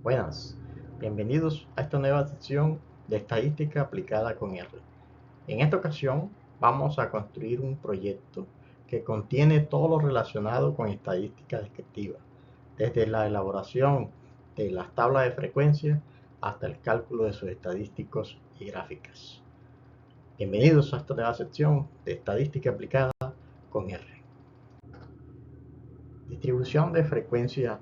Buenas, bienvenidos a esta nueva sección de estadística aplicada con R. En esta ocasión vamos a construir un proyecto que contiene todo lo relacionado con estadística descriptiva, desde la elaboración de las tablas de frecuencia hasta el cálculo de sus estadísticos y gráficas. Bienvenidos a esta nueva sección de estadística aplicada con R. Distribución de frecuencia.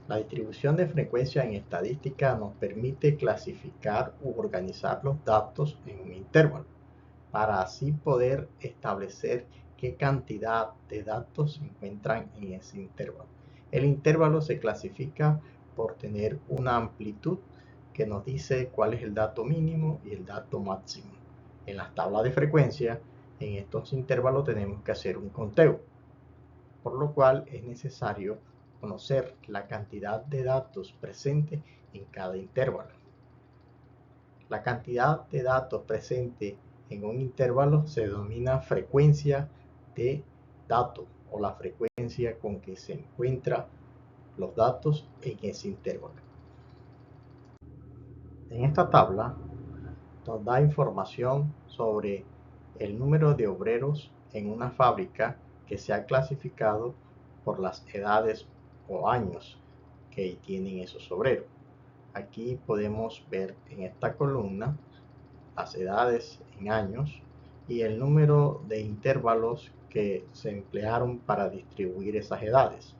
La distribución de frecuencia en estadística nos permite clasificar u organizar los datos en un intervalo, para así poder establecer qué cantidad de datos se encuentran en ese intervalo. El intervalo se clasifica por tener una amplitud que nos dice cuál es el dato mínimo y el dato máximo. En las tablas de frecuencia, en estos intervalos tenemos que hacer un conteo, por lo cual es necesario conocer la cantidad de datos presentes en cada intervalo. La cantidad de datos presente en un intervalo se denomina frecuencia de dato o la frecuencia con que se encuentran los datos en ese intervalo. En esta tabla nos da información sobre el número de obreros en una fábrica que se ha clasificado por las edades o años que tienen esos obreros. Aquí podemos ver en esta columna las edades en años y el número de intervalos que se emplearon para distribuir esas edades.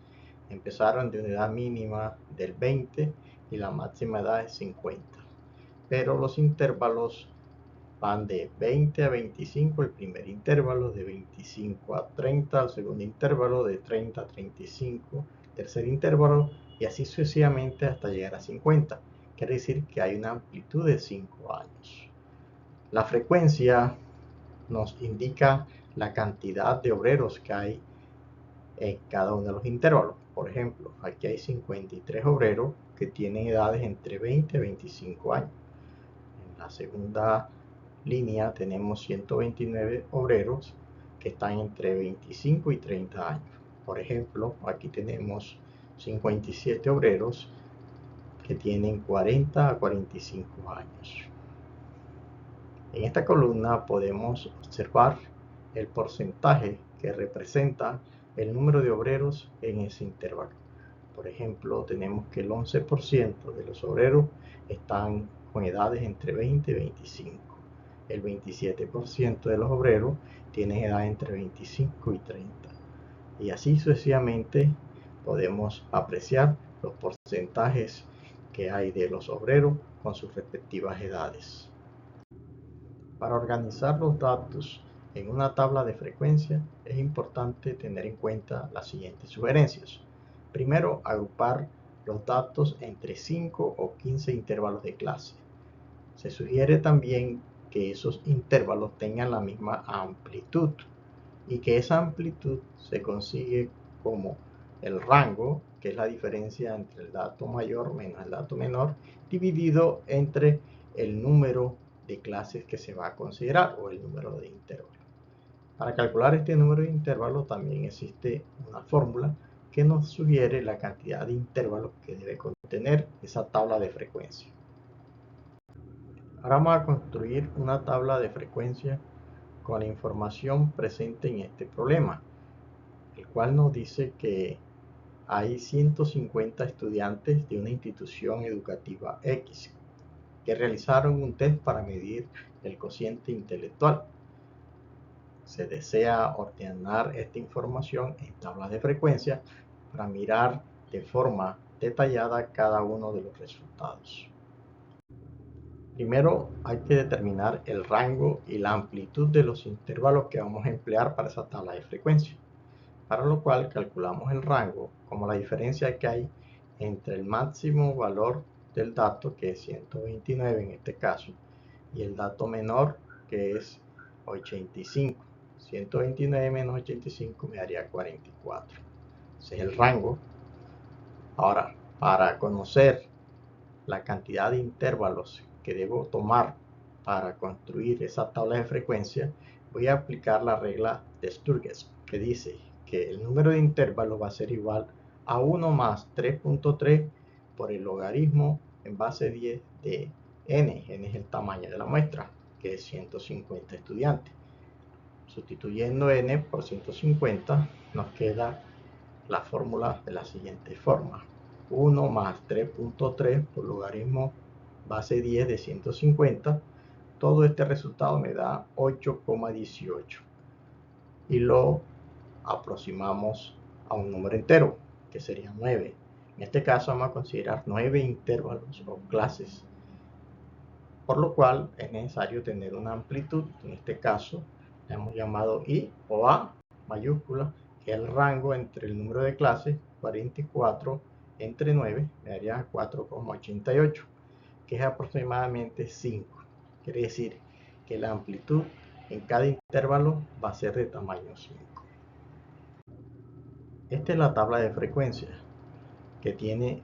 Empezaron de una edad mínima del 20 y la máxima edad es 50. Pero los intervalos van de 20 a 25 el primer intervalo, de 25 a 30 el segundo intervalo, de 30 a 35 tercer intervalo y así sucesivamente hasta llegar a 50. Quiere decir que hay una amplitud de 5 años. La frecuencia nos indica la cantidad de obreros que hay en cada uno de los intervalos. Por ejemplo, aquí hay 53 obreros que tienen edades entre 20 y 25 años. En la segunda línea tenemos 129 obreros que están entre 25 y 30 años. Por ejemplo, aquí tenemos 57 obreros que tienen 40 a 45 años. En esta columna podemos observar el porcentaje que representa el número de obreros en ese intervalo. Por ejemplo, tenemos que el 11% de los obreros están con edades entre 20 y 25. El 27% de los obreros tienen edad entre 25 y 30. Y así sucesivamente podemos apreciar los porcentajes que hay de los obreros con sus respectivas edades. Para organizar los datos en una tabla de frecuencia es importante tener en cuenta las siguientes sugerencias. Primero, agrupar los datos entre 5 o 15 intervalos de clase. Se sugiere también que esos intervalos tengan la misma amplitud y que esa amplitud se consigue como el rango, que es la diferencia entre el dato mayor menos el dato menor, dividido entre el número de clases que se va a considerar o el número de intervalos. Para calcular este número de intervalos también existe una fórmula que nos sugiere la cantidad de intervalos que debe contener esa tabla de frecuencia. Ahora vamos a construir una tabla de frecuencia con la información presente en este problema, el cual nos dice que hay 150 estudiantes de una institución educativa X que realizaron un test para medir el cociente intelectual. Se desea ordenar esta información en tablas de frecuencia para mirar de forma detallada cada uno de los resultados. Primero hay que determinar el rango y la amplitud de los intervalos que vamos a emplear para esa tabla de frecuencia, para lo cual calculamos el rango como la diferencia que hay entre el máximo valor del dato, que es 129 en este caso, y el dato menor, que es 85. 129 menos 85 me daría 44. Ese es el rango. Ahora, para conocer la cantidad de intervalos que debo tomar para construir esa tabla de frecuencia, voy a aplicar la regla de Sturges, que dice que el número de intervalos va a ser igual a 1 más 3.3 por el logaritmo en base 10 de n. N es el tamaño de la muestra, que es 150 estudiantes. Sustituyendo n por 150, nos queda la fórmula de la siguiente forma: 1 más 3.3 por logaritmo base 10 de 150. Todo este resultado me da 8,18 y lo aproximamos a un número entero, que sería 9. En este caso vamos a considerar 9 intervalos o clases, por lo cual es necesario tener una amplitud. En este caso la hemos llamado I o A mayúscula, que es el rango entre el número de clases. 44 entre 9 me daría 4,88, que es aproximadamente 5. Quiere decir que la amplitud en cada intervalo va a ser de tamaño 5. Esta es la tabla de frecuencia, que tiene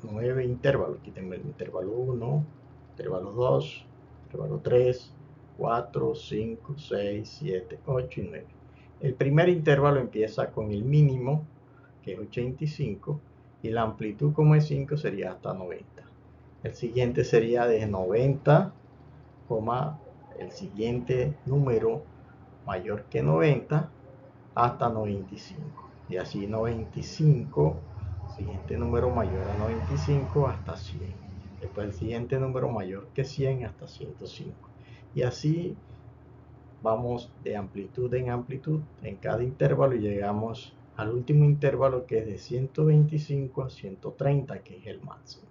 9 intervalos. Aquí tengo el intervalo 1, intervalo 2, intervalo 3, 4, 5, 6, 7, 8 y 9. El primer intervalo empieza con el mínimo, que es 85, y la amplitud, como es 5, sería hasta 90. El siguiente sería de 90, el siguiente número mayor que 90 hasta 95. Y así 95, siguiente número mayor a 95 hasta 100. Después el siguiente número mayor que 100 hasta 105. Y así vamos de amplitud en amplitud en cada intervalo y llegamos al último intervalo, que es de 125 a 130, que es el máximo.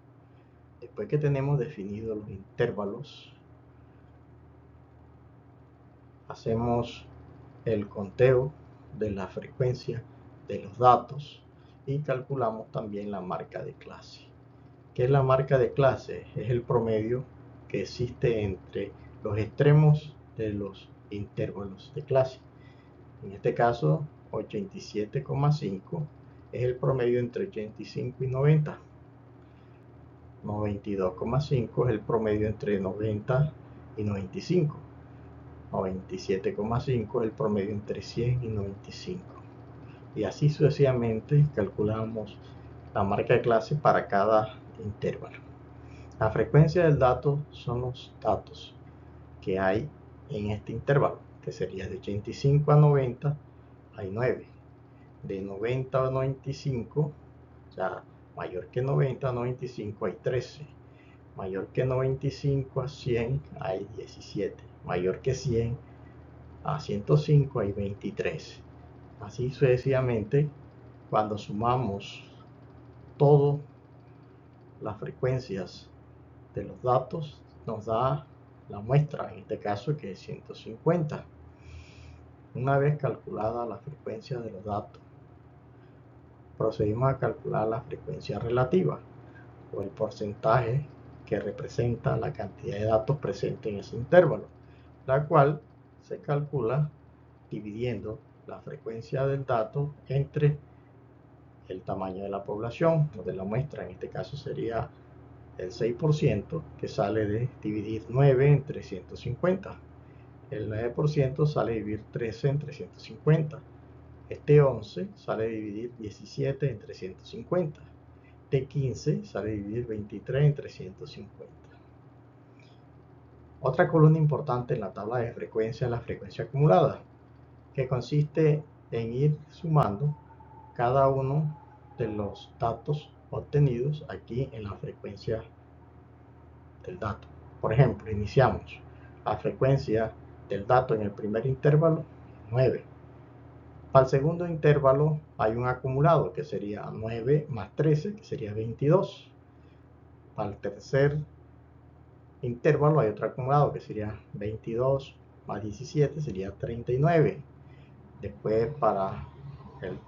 Después que tenemos definidos los intervalos, hacemos el conteo de la frecuencia de los datos y calculamos también la marca de clase. ¿Qué es la marca de clase? Es el promedio que existe entre los extremos de los intervalos de clase. En este caso, 87,5 es el promedio entre 85 y 90. 92,5 es el promedio entre 90 y 95. 97,5 es el promedio entre 100 y 95. Y así sucesivamente calculamos la marca de clase para cada intervalo. La frecuencia del dato son los datos que hay en este intervalo, que sería de 85 a 90 hay 9. De 90 a 95, o sea, mayor que 90 a 95 hay 13. Mayor que 95 a 100 hay 17. Mayor que 100 a 105 hay 23. Así sucesivamente, cuando sumamos todas las frecuencias de los datos, nos da la muestra, en este caso, que es 150. Una vez calculada la frecuencia de los datos, procedimos a calcular la frecuencia relativa, o el porcentaje que representa la cantidad de datos presentes en ese intervalo, la cual se calcula dividiendo la frecuencia del dato entre el tamaño de la población o de la muestra. En este caso sería el 6%, que sale de dividir 9 entre 150. El 9% sale de dividir 13 entre 150. Este 11 sale de dividir 17 entre 150. Este 15 sale de dividir 23 entre 150. Otra columna importante en la tabla de frecuencia es la frecuencia acumulada, que consiste en ir sumando cada uno de los datos obtenidos aquí en la frecuencia del dato. Por ejemplo, iniciamos la frecuencia del dato en el primer intervalo, 9. Para el segundo intervalo hay un acumulado, que sería 9 más 13, que sería 22. Para el tercer intervalo hay otro acumulado, que sería 22 más 17, sería 39. Después, para el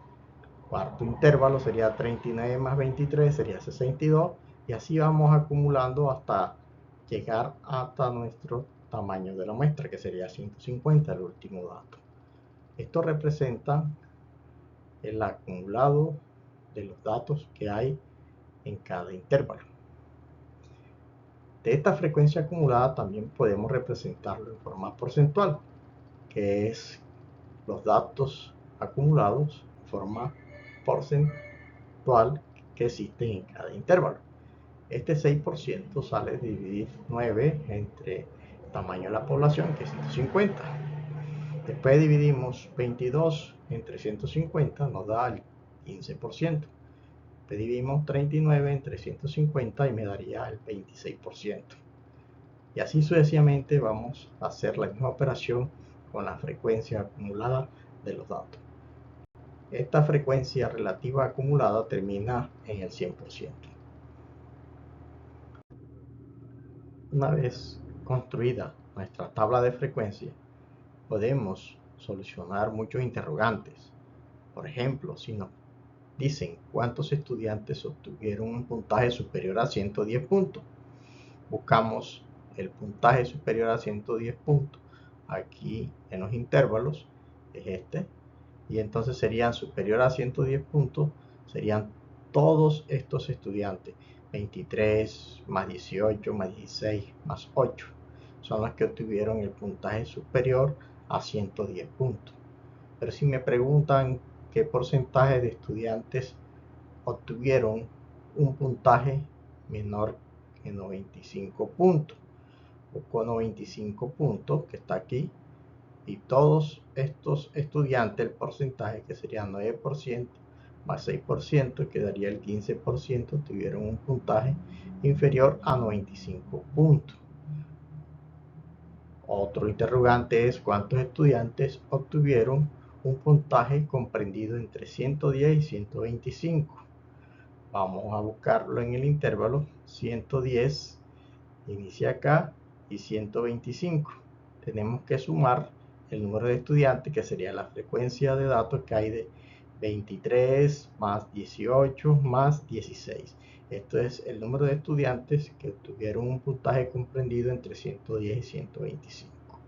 cuarto intervalo sería 39 más 23, sería 62. Y así vamos acumulando hasta llegar hasta nuestro tamaño de la muestra, que sería 150, el último dato. Esto representa el acumulado de los datos que hay en cada intervalo. De esta frecuencia acumulada también podemos representarlo en forma porcentual, que es los datos acumulados en forma porcentual que existen en cada intervalo. Este 6% sale de dividir 9 entre el tamaño de la población, que es 150. Después dividimos 22 entre 150, nos da el 15%. Después dividimos 39 entre 150 y me daría el 26%. Y así sucesivamente vamos a hacer la misma operación con la frecuencia acumulada de los datos. Esta frecuencia relativa acumulada termina en el 100%. Una vez construida nuestra tabla de frecuencia, podemos solucionar muchos interrogantes. Por ejemplo, si nos dicen cuántos estudiantes obtuvieron un puntaje superior a 110 puntos, buscamos el puntaje superior a 110 puntos aquí en los intervalos, es este, y entonces serían superior a 110 puntos, serían todos estos estudiantes, 23 más 18 más 16 más 8, son los que obtuvieron el puntaje superior a 110 puntos. Pero si me preguntan qué porcentaje de estudiantes obtuvieron un puntaje menor que 95 puntos, busco 95 puntos, que está aquí, y todos estos estudiantes, el porcentaje, que sería 9% más 6%, quedaría el 15%, tuvieron un puntaje inferior a 95 puntos. Otro interrogante es cuántos estudiantes obtuvieron un puntaje comprendido entre 110 y 125. Vamos a buscarlo en el intervalo 110, inicia acá, y 125. Tenemos que sumar el número de estudiantes, que sería la frecuencia de datos que hay de 23 más 18 más 16. Esto es el número de estudiantes que obtuvieron un puntaje comprendido entre 110 y 125.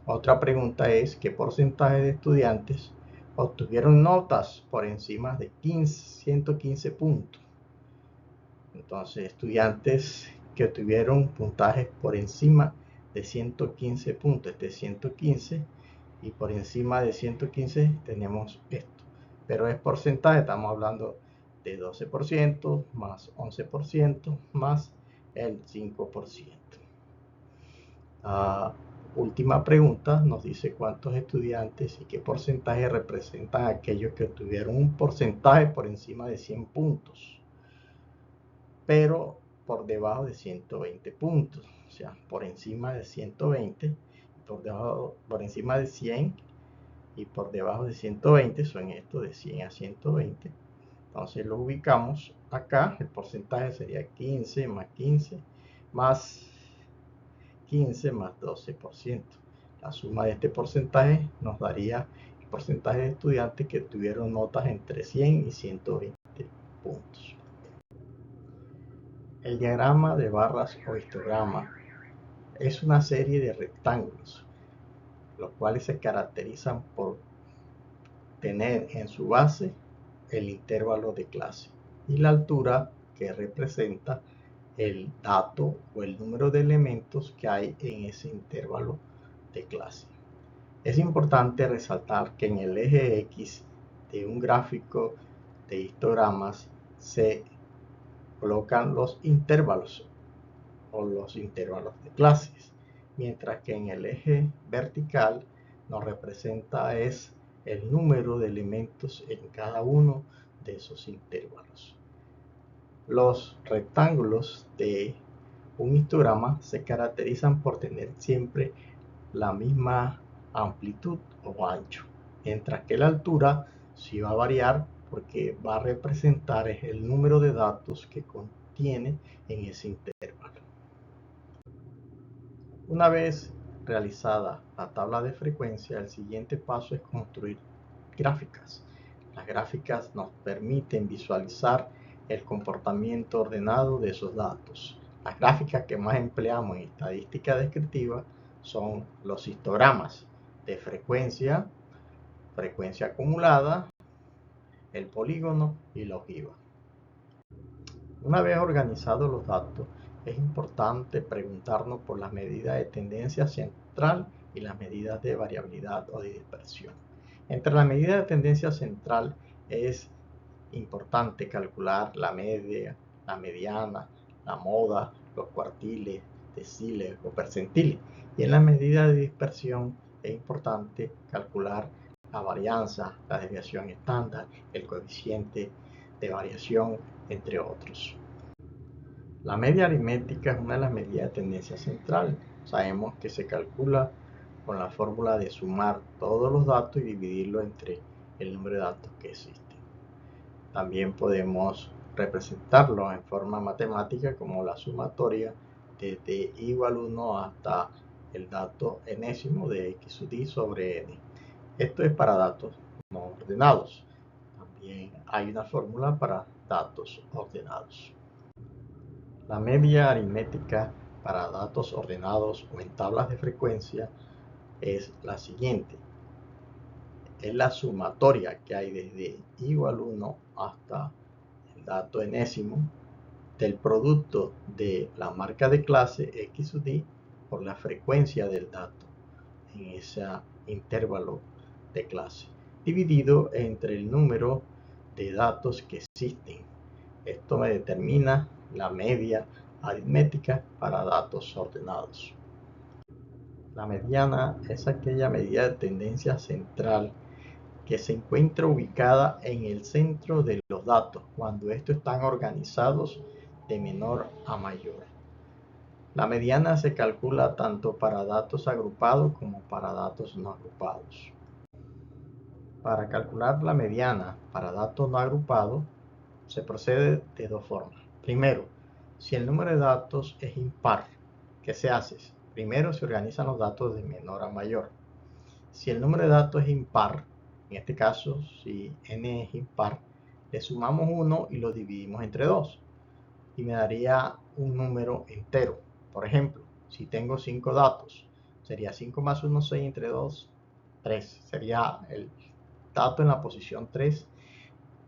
Otra pregunta es qué porcentaje de estudiantes obtuvieron notas por encima de 115 puntos. Entonces, estudiantes que obtuvieron puntajes por encima de 115 puntos, este es 115, y por encima de 115 tenemos esto. Pero es porcentaje, estamos hablando de 12% más 11% más el 5%. Última pregunta nos dice cuántos estudiantes y qué porcentaje representan aquellos que obtuvieron un porcentaje por encima de 100 puntos, pero por debajo de 120 puntos, o sea, por encima de 120, por encima de 100 y por debajo de 120, son estos de 100 a 120. Entonces lo ubicamos acá, el porcentaje sería 15 más 15 más 15 más 12%. La suma de este porcentaje nos daría el porcentaje de estudiantes que tuvieron notas entre 100 y 120 puntos. El diagrama de barras o histograma es una serie de rectángulos, los cuales se caracterizan por tener en su base el intervalo de clase y la altura, que representa el dato o el número de elementos que hay en ese intervalo de clase. Es importante resaltar que en el eje X de un gráfico de histogramas se colocan los intervalos o los intervalos de clases, mientras que en el eje vertical nos representa es el número de elementos en cada uno de esos intervalos. Los rectángulos de un histograma se caracterizan por tener siempre la misma amplitud o ancho, mientras que la altura sí va a variar porque va a representar el número de datos que contiene en ese intervalo. Una vez realizada la tabla de frecuencia, el siguiente paso es construir gráficas. Las gráficas nos permiten visualizar el comportamiento ordenado de esos datos. Las gráficas que más empleamos en estadística descriptiva son los histogramas de frecuencia, frecuencia acumulada, el polígono y la ojiva. Una vez organizados los datos, es importante preguntarnos por las medidas de tendencia central y las medidas de variabilidad o de dispersión. Entre las medidas de tendencia central es importante calcular la media, la mediana, la moda, los cuartiles, deciles o percentiles. Y en la medida de dispersión es importante calcular la varianza, la desviación estándar, el coeficiente de variación, entre otros. La media aritmética es una de las medidas de tendencia central. Sabemos que se calcula con la fórmula de sumar todos los datos y dividirlo entre el número de datos que existen. También podemos representarlo en forma matemática como la sumatoria desde i igual 1 hasta el dato enésimo de x sub i sobre n. Esto es para datos no ordenados. También hay una fórmula para datos ordenados. La media aritmética para datos ordenados o en tablas de frecuencia es la siguiente. Es la sumatoria que hay desde i igual 1 hasta el dato enésimo del producto de la marca de clase x sub i por la frecuencia del dato en ese intervalo de clase, dividido entre el número de datos que existen. Esto me determina la media aritmética para datos ordenados. La mediana es aquella medida de tendencia central que se encuentra ubicada en el centro de los datos cuando estos están organizados de menor a mayor. La mediana se calcula tanto para datos agrupados como para datos no agrupados. Para calcular la mediana para datos no agrupados se procede de dos formas. Primero, si el número de datos es impar, ¿qué se hace? Primero se organizan los datos de menor a mayor. Si el número de datos es impar, en este caso, si n es impar, le sumamos 1 y lo dividimos entre 2. Y me daría un número entero. Por ejemplo, si tengo 5 datos, sería 5 más 1, 6 entre 2, 3. Sería el dato en la posición 3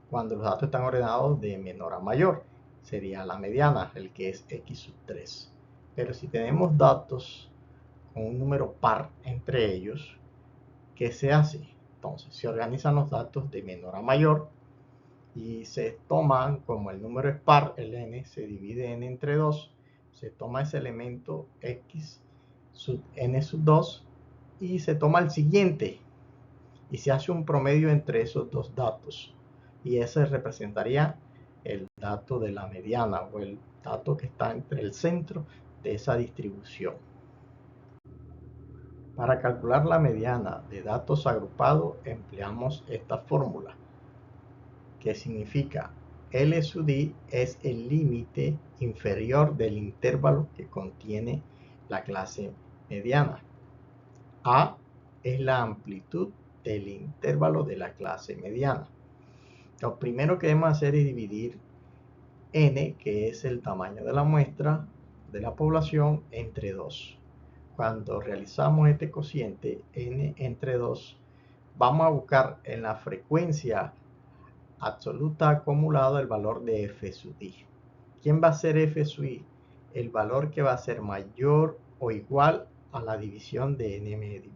cuando los datos están ordenados de menor a mayor. Sería la mediana, el que es x sub 3. Pero si tenemos datos con un número par entre ellos, ¿qué se hace? Entonces, se organizan los datos de menor a mayor y se toman, como el número es par, el n se divide n entre 2, se toma ese elemento x sub n sub 2 y se toma el siguiente y se hace un promedio entre esos dos datos y ese representaría el dato de la mediana o el dato que está entre el centro de esa distribución. Para calcular la mediana de datos agrupados empleamos esta fórmula, que significa L sub i es el límite inferior del intervalo que contiene la clase mediana. A es la amplitud del intervalo de la clase mediana. Lo primero que debemos hacer es dividir n, que es el tamaño de la muestra de la población, entre 2. Cuando realizamos este cociente n entre 2, vamos a buscar en la frecuencia absoluta acumulada el valor de f sub i. ¿Quién va a ser f sub i? El valor que va a ser mayor o igual a la división de n medio.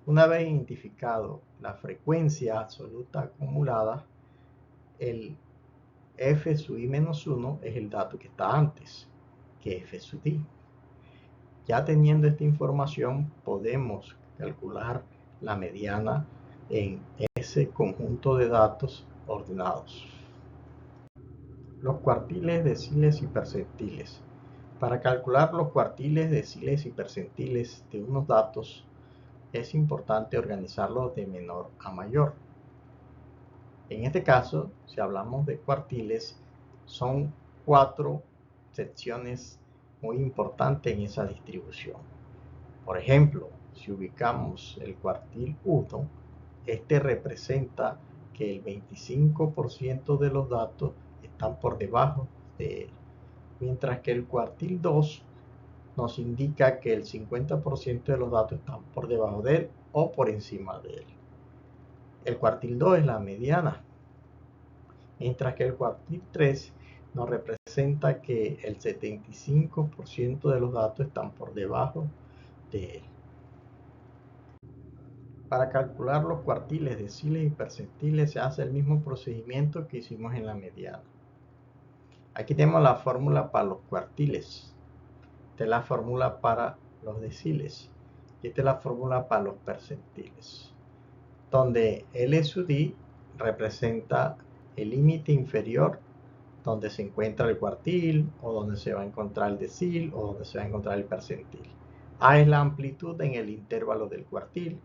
Una vez identificado la frecuencia absoluta acumulada, el f sub i menos 1 es el dato que está antes que f sub i. Ya teniendo esta información, podemos calcular la mediana en ese conjunto de datos ordenados. Los cuartiles, deciles y percentiles. Para calcular los cuartiles, deciles y percentiles de unos datos, es importante organizarlos de menor a mayor. En este caso, si hablamos de cuartiles, son 4 secciones muy importantes en esa distribución. Por ejemplo, si ubicamos el cuartil 1, este representa que el 25% de los datos están por debajo de él, mientras que el cuartil 2 nos indica que el 50% de los datos están por debajo de él o por encima de él. El cuartil 2 es la mediana, mientras que el cuartil 3 nos representa que el 75% de los datos están por debajo de él. Para calcular los cuartiles, deciles y percentiles se hace el mismo procedimiento que hicimos en la mediana. Aquí tenemos la fórmula para los cuartiles. Esta es la fórmula para los deciles. Y esta es la fórmula para los percentiles. Donde L sub D representa el límite inferior donde se encuentra el cuartil, o donde se va a encontrar el decil, o donde se va a encontrar el percentil. A es la amplitud en el intervalo del cuartil,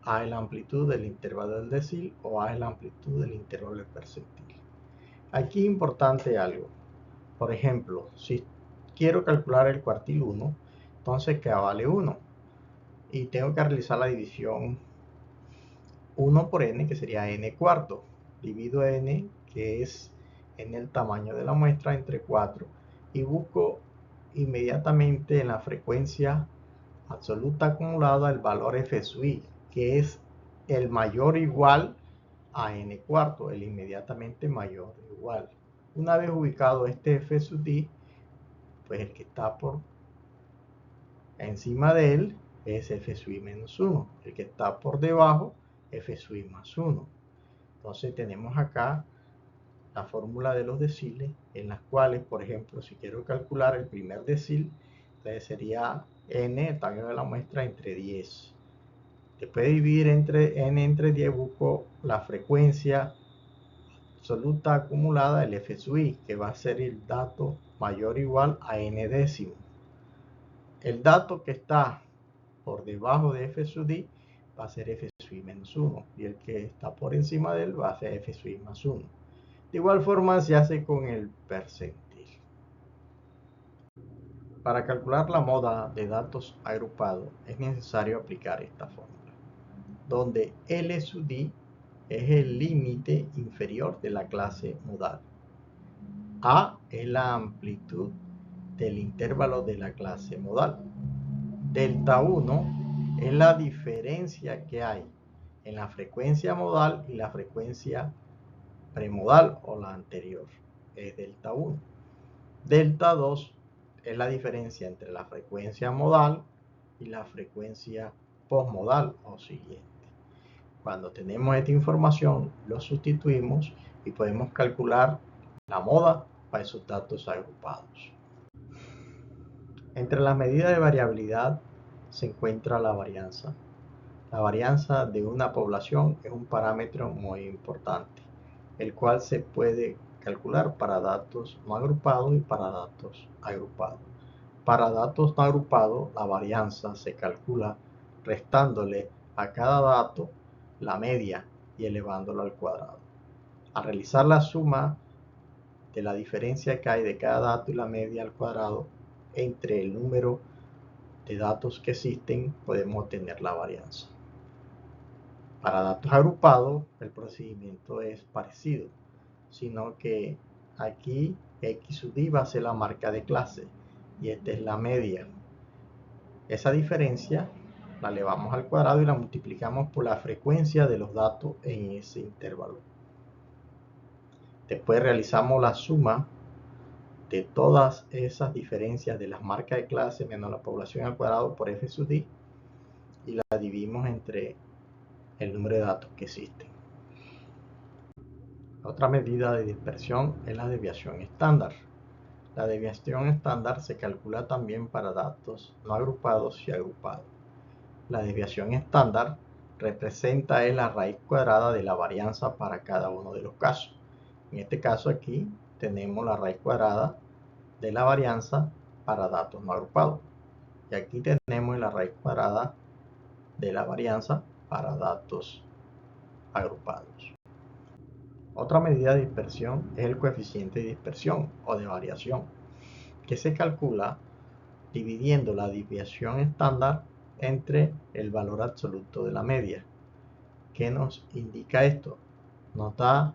A es la amplitud del intervalo del decil, o A es la amplitud del intervalo del percentil. Aquí es importante algo. Por ejemplo, si quiero calcular el cuartil 1, entonces K vale 1. Y tengo que realizar la división 1 por n, que sería n cuarto. Divido n, que es en el tamaño de la muestra, entre 4. Y busco inmediatamente en la frecuencia absoluta acumulada el valor f sub i, que es el mayor o igual a n cuarto, el inmediatamente mayor o igual. Una vez ubicado este f sub i, pues el que está por encima de él es f sub i menos 1. El que está por debajo, f sub i más 1. Entonces tenemos acá la fórmula de los deciles, en las cuales, por ejemplo, si quiero calcular el primer decil, entonces sería n, el tamaño de la muestra, entre 10. Después de dividir entre 10, busco la frecuencia absoluta acumulada, el f sub i, que va a ser el dato mayor o igual a n décimo. El dato que está por debajo de f sub i va a ser f sub i menos 1, y el que está por encima de él va a ser f sub i más 1. De igual forma se hace con el percentil. Para calcular la moda de datos agrupados es necesario aplicar esta fórmula, donde L sub D es el límite inferior de la clase modal. A es la amplitud del intervalo de la clase modal. Delta 1 es la diferencia que hay en la frecuencia modal y la frecuencia premodal, o la anterior, es delta 1. Delta 2 es la diferencia entre la frecuencia modal y la frecuencia posmodal o siguiente. Cuando tenemos esta información, lo sustituimos y podemos calcular la moda para esos datos agrupados. Entre las medidas de variabilidad se encuentra la varianza. La varianza de una población es un parámetro muy importante, el cual se puede calcular para datos no agrupados y para datos agrupados. Para datos no agrupados, la varianza se calcula restándole a cada dato la media y elevándolo al cuadrado. Al realizar la suma de la diferencia que hay de cada dato y la media al cuadrado entre el número de datos que existen, podemos obtener la varianza. Para datos agrupados, el procedimiento es parecido, sino que aquí x sub i va a ser la marca de clase y esta es la media. Esa diferencia la elevamos al cuadrado y la multiplicamos por la frecuencia de los datos en ese intervalo. Después realizamos la suma de todas esas diferencias de las marcas de clase menos la población al cuadrado por f sub i y la dividimos entre el número de datos que existen. Otra medida de dispersión es la desviación estándar. La desviación estándar se calcula también para datos no agrupados y agrupados. La desviación estándar representa la raíz cuadrada de la varianza para cada uno de los casos. En este caso aquí tenemos la raíz cuadrada de la varianza para datos no agrupados. Y aquí tenemos la raíz cuadrada de la varianza para datos agrupados. Otra medida de dispersión es el coeficiente de dispersión o de variación, que se calcula dividiendo la desviación estándar entre el valor absoluto de la media. ¿Qué nos indica esto? Nos da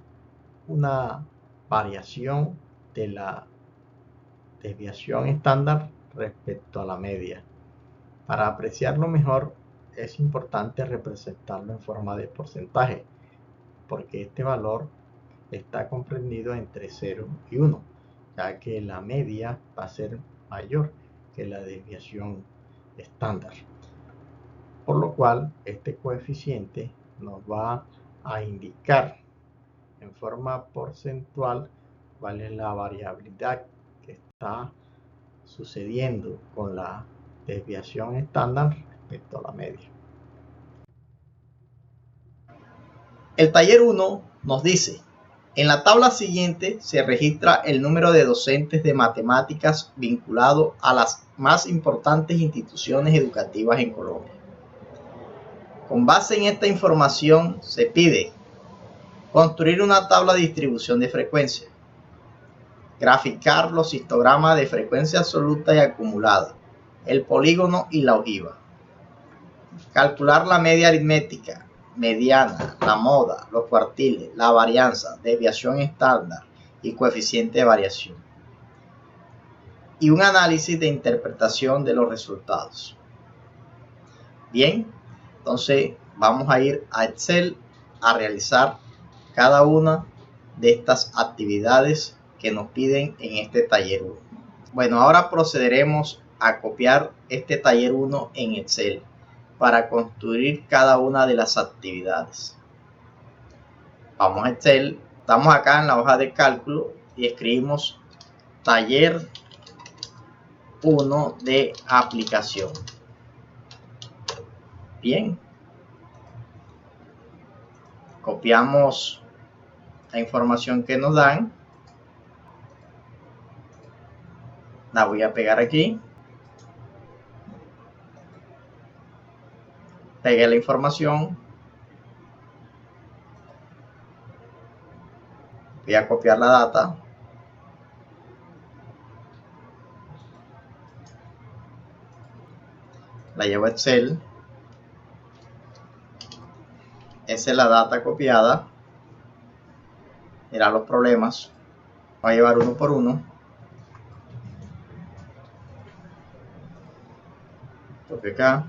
una variación de la desviación estándar respecto a la media. Para apreciarlo mejor, es importante representarlo en forma de porcentaje, porque este valor está comprendido entre 0 y 1, ya que la media va a ser mayor que la desviación estándar. Por lo cual, este coeficiente nos va a indicar en forma porcentual cuál es la variabilidad que está sucediendo con la desviación estándar respecto a la media. El taller 1 nos dice: en la tabla siguiente se registra el número de docentes de matemáticas vinculado a las más importantes instituciones educativas en Colombia. Con base en esta información se pide construir una tabla de distribución de frecuencia, graficar los histogramas de frecuencia absoluta y acumulada, el polígono y la ojiva, calcular la media aritmética, mediana, la moda, los cuartiles, la varianza, desviación estándar y coeficiente de variación, y un análisis de interpretación de los resultados. Bien, entonces vamos a ir a Excel a realizar cada una de estas actividades que nos piden en este taller 1. Bueno, ahora procederemos a copiar este taller 1 en Excel para construir cada una de las actividades. Vamos a Excel, estamos acá en la hoja de cálculo y escribimos taller 1 de aplicación. Bien, copiamos la información que nos dan, la voy a pegar aquí, pegué la información, voy a copiar la data, la llevo a Excel, esa es la data copiada. Mira los problemas, voy a llevar uno por uno, toque acá,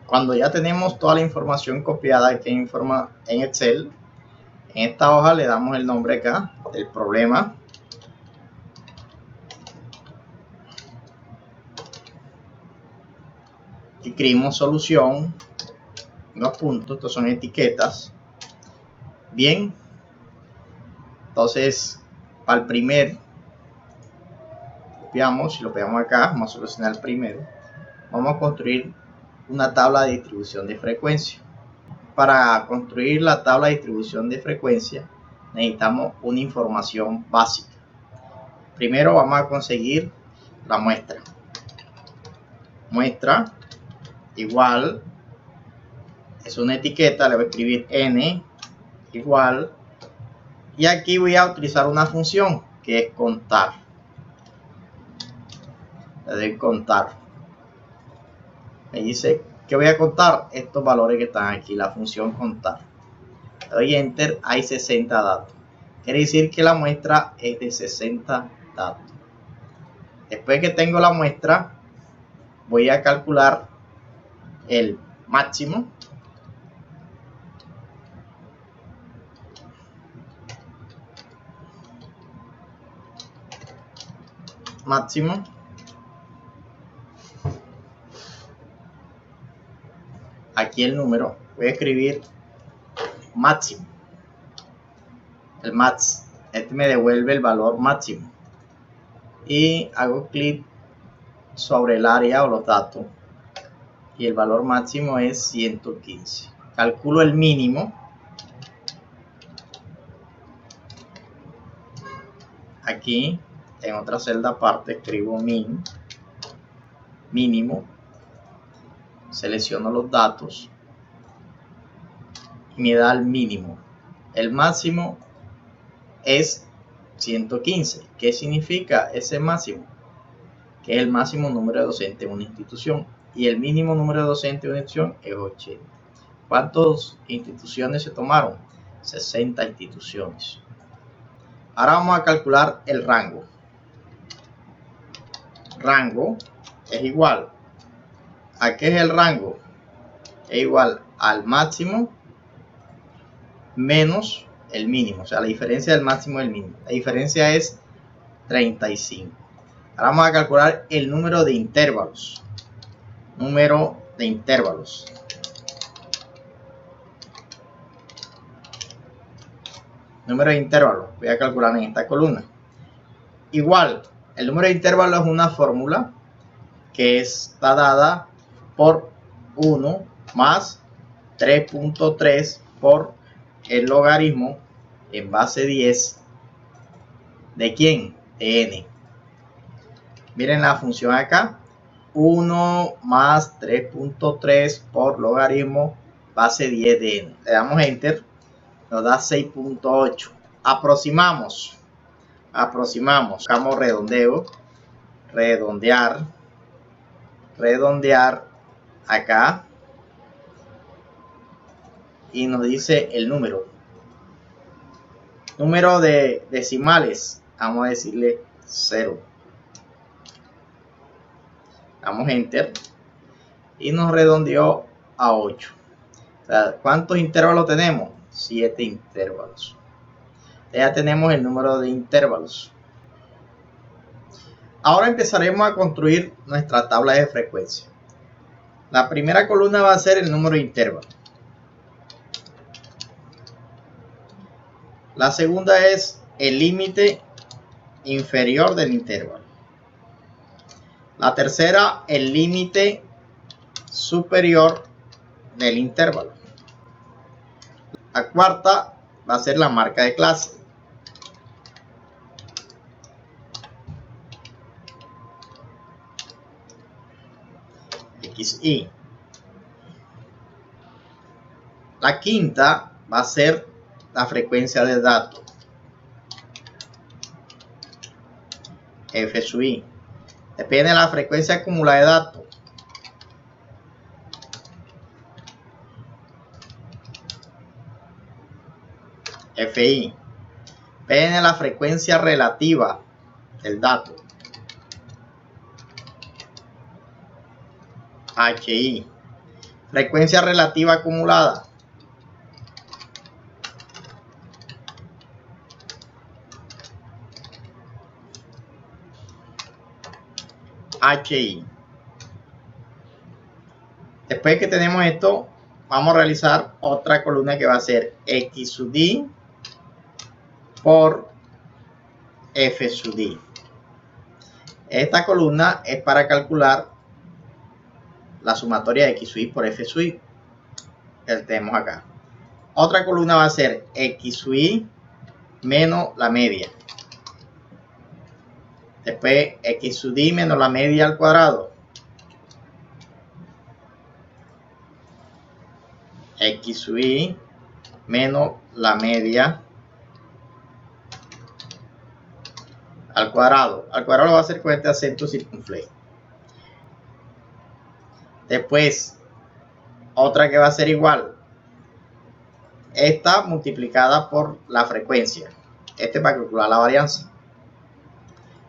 cuando ya tenemos toda la información copiada que informa en Excel, en esta hoja le damos el nombre acá del problema. Escribimos solución, dos puntos, estos son etiquetas. Bien, entonces para el primer, copiamos y lo pegamos acá, vamos a solucionar el primero. Vamos a construir una tabla de distribución de frecuencia. Para construir la tabla de distribución de frecuencia necesitamos una información básica. Primero vamos a conseguir la muestra. Muestra igual, es una etiqueta, le voy a escribir n igual, y aquí voy a utilizar una función que es contar. Le doy contar. Me dice que voy a contar estos valores que están aquí, la función contar. Le doy enter, hay 60 datos. Quiere decir que la muestra es de 60 datos. Después que tengo la muestra, voy a calcular el máximo. Máximo. Aquí el número, voy a escribir máximo. El max, este me devuelve el valor máximo. Y hago clic sobre el área o los datos. Y el valor máximo es 115. Calculo el mínimo. Aquí en otra celda aparte escribo mínimo. Selecciono los datos y me da el mínimo. El máximo es 115. ¿Qué significa ese máximo? Que es el máximo número de docentes en una institución. Y el mínimo número de docentes en una institución es 80. ¿Cuántas instituciones se tomaron? 60 instituciones. Ahora vamos a calcular el rango. Rango es igual. ¿A qué es el rango? Es igual al máximo menos el mínimo. O sea, la diferencia del máximo y el mínimo. La diferencia es 35. Ahora vamos a calcular el número de intervalos. Número de intervalos. Número de intervalos. Voy a calcular en esta columna. Igual, el número de intervalos es una fórmula que está dada por 1 más 3.3 por el logaritmo en base 10 de ¿quién? De n. Miren la función acá. 1 más 3.3 por logaritmo base 10 de n. Le damos enter. Nos da 6.8. Aproximamos. Buscamos redondeo. Redondear acá. Y nos dice el número. Número de decimales. Vamos a decirle 0. Damos enter. Y nos redondeó a 8. O sea, ¿cuántos intervalos tenemos? 7 intervalos. Ya tenemos el número de intervalos. Ahora empezaremos a construir nuestra tabla de frecuencia. La primera columna va a ser el número de intervalos. La segunda es el límite inferior del intervalo. La tercera, el límite superior del intervalo. La cuarta va a ser la marca de clase. XY. La quinta va a ser la frecuencia de datos. F sub I. Depende de la frecuencia acumulada de datos. FI. Depende de la frecuencia relativa del dato. HI. Frecuencia relativa acumulada. HI. Después que tenemos esto, vamos a realizar otra columna que va a ser X sub D por F sub D. Esta columna es para calcular la sumatoria de X sub I por F sub I que tenemos acá. Otra columna va a ser X sub I menos la media. Después X sub D menos la media al cuadrado. X sub I menos la media al cuadrado. Al cuadrado lo va a hacer con este acento circunflejo. Después, otra que va a ser igual. Esta multiplicada por la frecuencia. Este para calcular la varianza.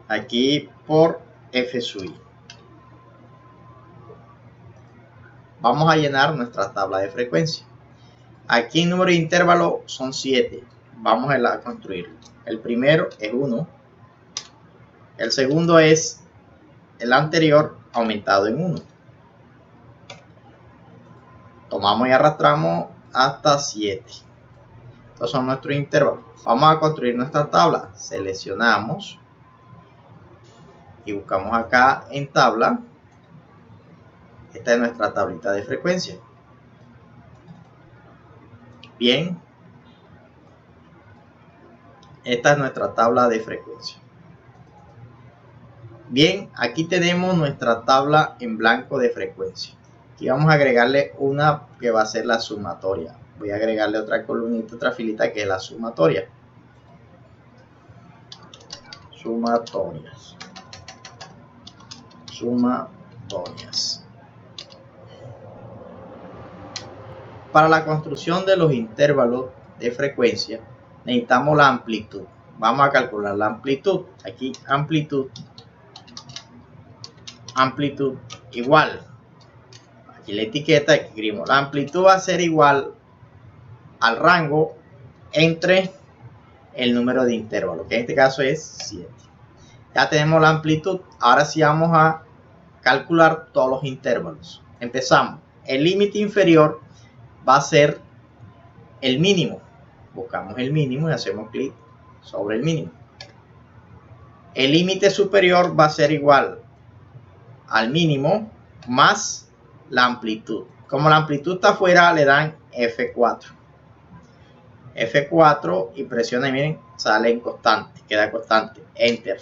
Aquí por F sub I. Vamos a llenar nuestra tabla de frecuencia. Aquí el número de intervalos son 7. Vamos a construirlo. El primero es 1. El segundo es el anterior aumentado en 1. Tomamos y arrastramos hasta 7. Estos son nuestros intervalos. Vamos a construir nuestra tabla. Seleccionamos y buscamos acá en tabla. Esta es nuestra tablita de frecuencia. Bien. Esta es nuestra tabla de frecuencia. Bien, aquí tenemos nuestra tabla en blanco de frecuencia. Aquí vamos a agregarle una que va a ser la sumatoria. Voy a agregarle otra columnita, otra filita que es la sumatoria. sumatorias. Para la construcción de los intervalos de frecuencia necesitamos la amplitud. Vamos a calcular la amplitud. Aquí amplitud igual. Aquí la etiqueta, aquí escribimos. La amplitud va a ser igual al rango entre el número de intervalos, que en este caso es 7. Ya tenemos la amplitud. Ahora sí vamos a calcular todos los intervalos. Empezamos. El límite inferior va a ser el mínimo. Buscamos el mínimo y hacemos clic sobre el mínimo. El límite superior va a ser igual al mínimo más la amplitud. Como la amplitud está afuera, le dan F4. F4 y presiona y miren, sale en constante, queda constante. Enter.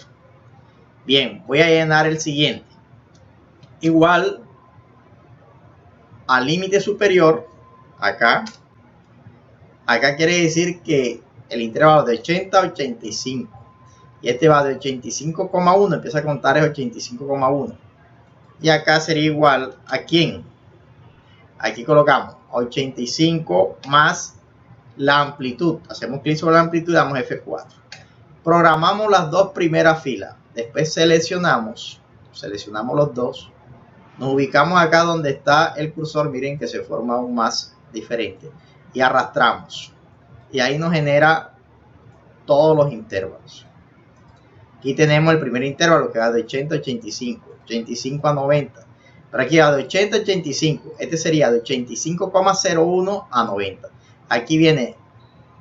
Bien, voy a llenar el siguiente. Igual al límite superior, acá quiere decir que el intervalo de 80 a 85. Y este va de 85,1, empieza a contar es 85,1. Y acá sería igual a ¿quién? Aquí colocamos 85 más la amplitud. Hacemos clic sobre la amplitud y damos F4. Programamos las dos primeras filas. Después seleccionamos los dos. Nos ubicamos acá donde está el cursor. Miren que se forma aún más diferente. Y arrastramos. Y ahí nos genera todos los intervalos. Aquí tenemos el primer intervalo que va de 80 a 85. 85 a 90. Pero aquí va de 80 a 85. Este sería de 85,01 a 90. Aquí viene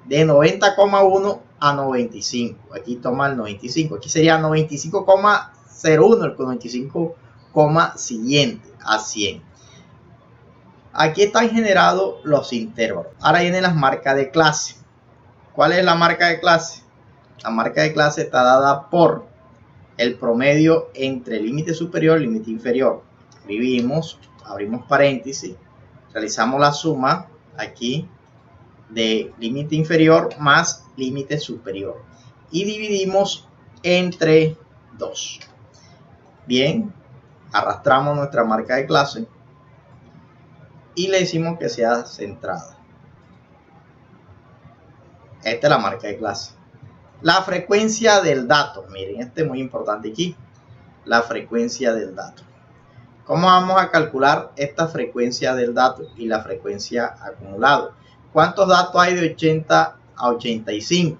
de 90,1 a 95. Aquí toma el 95. Aquí sería 95,01 el 95, siguiente a 100. Aquí están generados los intervalos. Ahora vienen las marcas de clase. ¿Cuál es la marca de clase? La marca de clase está dada por el promedio entre el límite superior y el límite inferior. Escribimos, abrimos paréntesis, realizamos la suma aquí de límite inferior más límite superior y dividimos entre 2. Bien, arrastramos nuestra marca de clase y le decimos que sea centrada. Esta es la marca de clase. La frecuencia del dato, miren, este es muy importante aquí, la frecuencia del dato. ¿Cómo vamos a calcular esta frecuencia del dato y la frecuencia acumulado? ¿Cuántos datos hay de 80 a 85?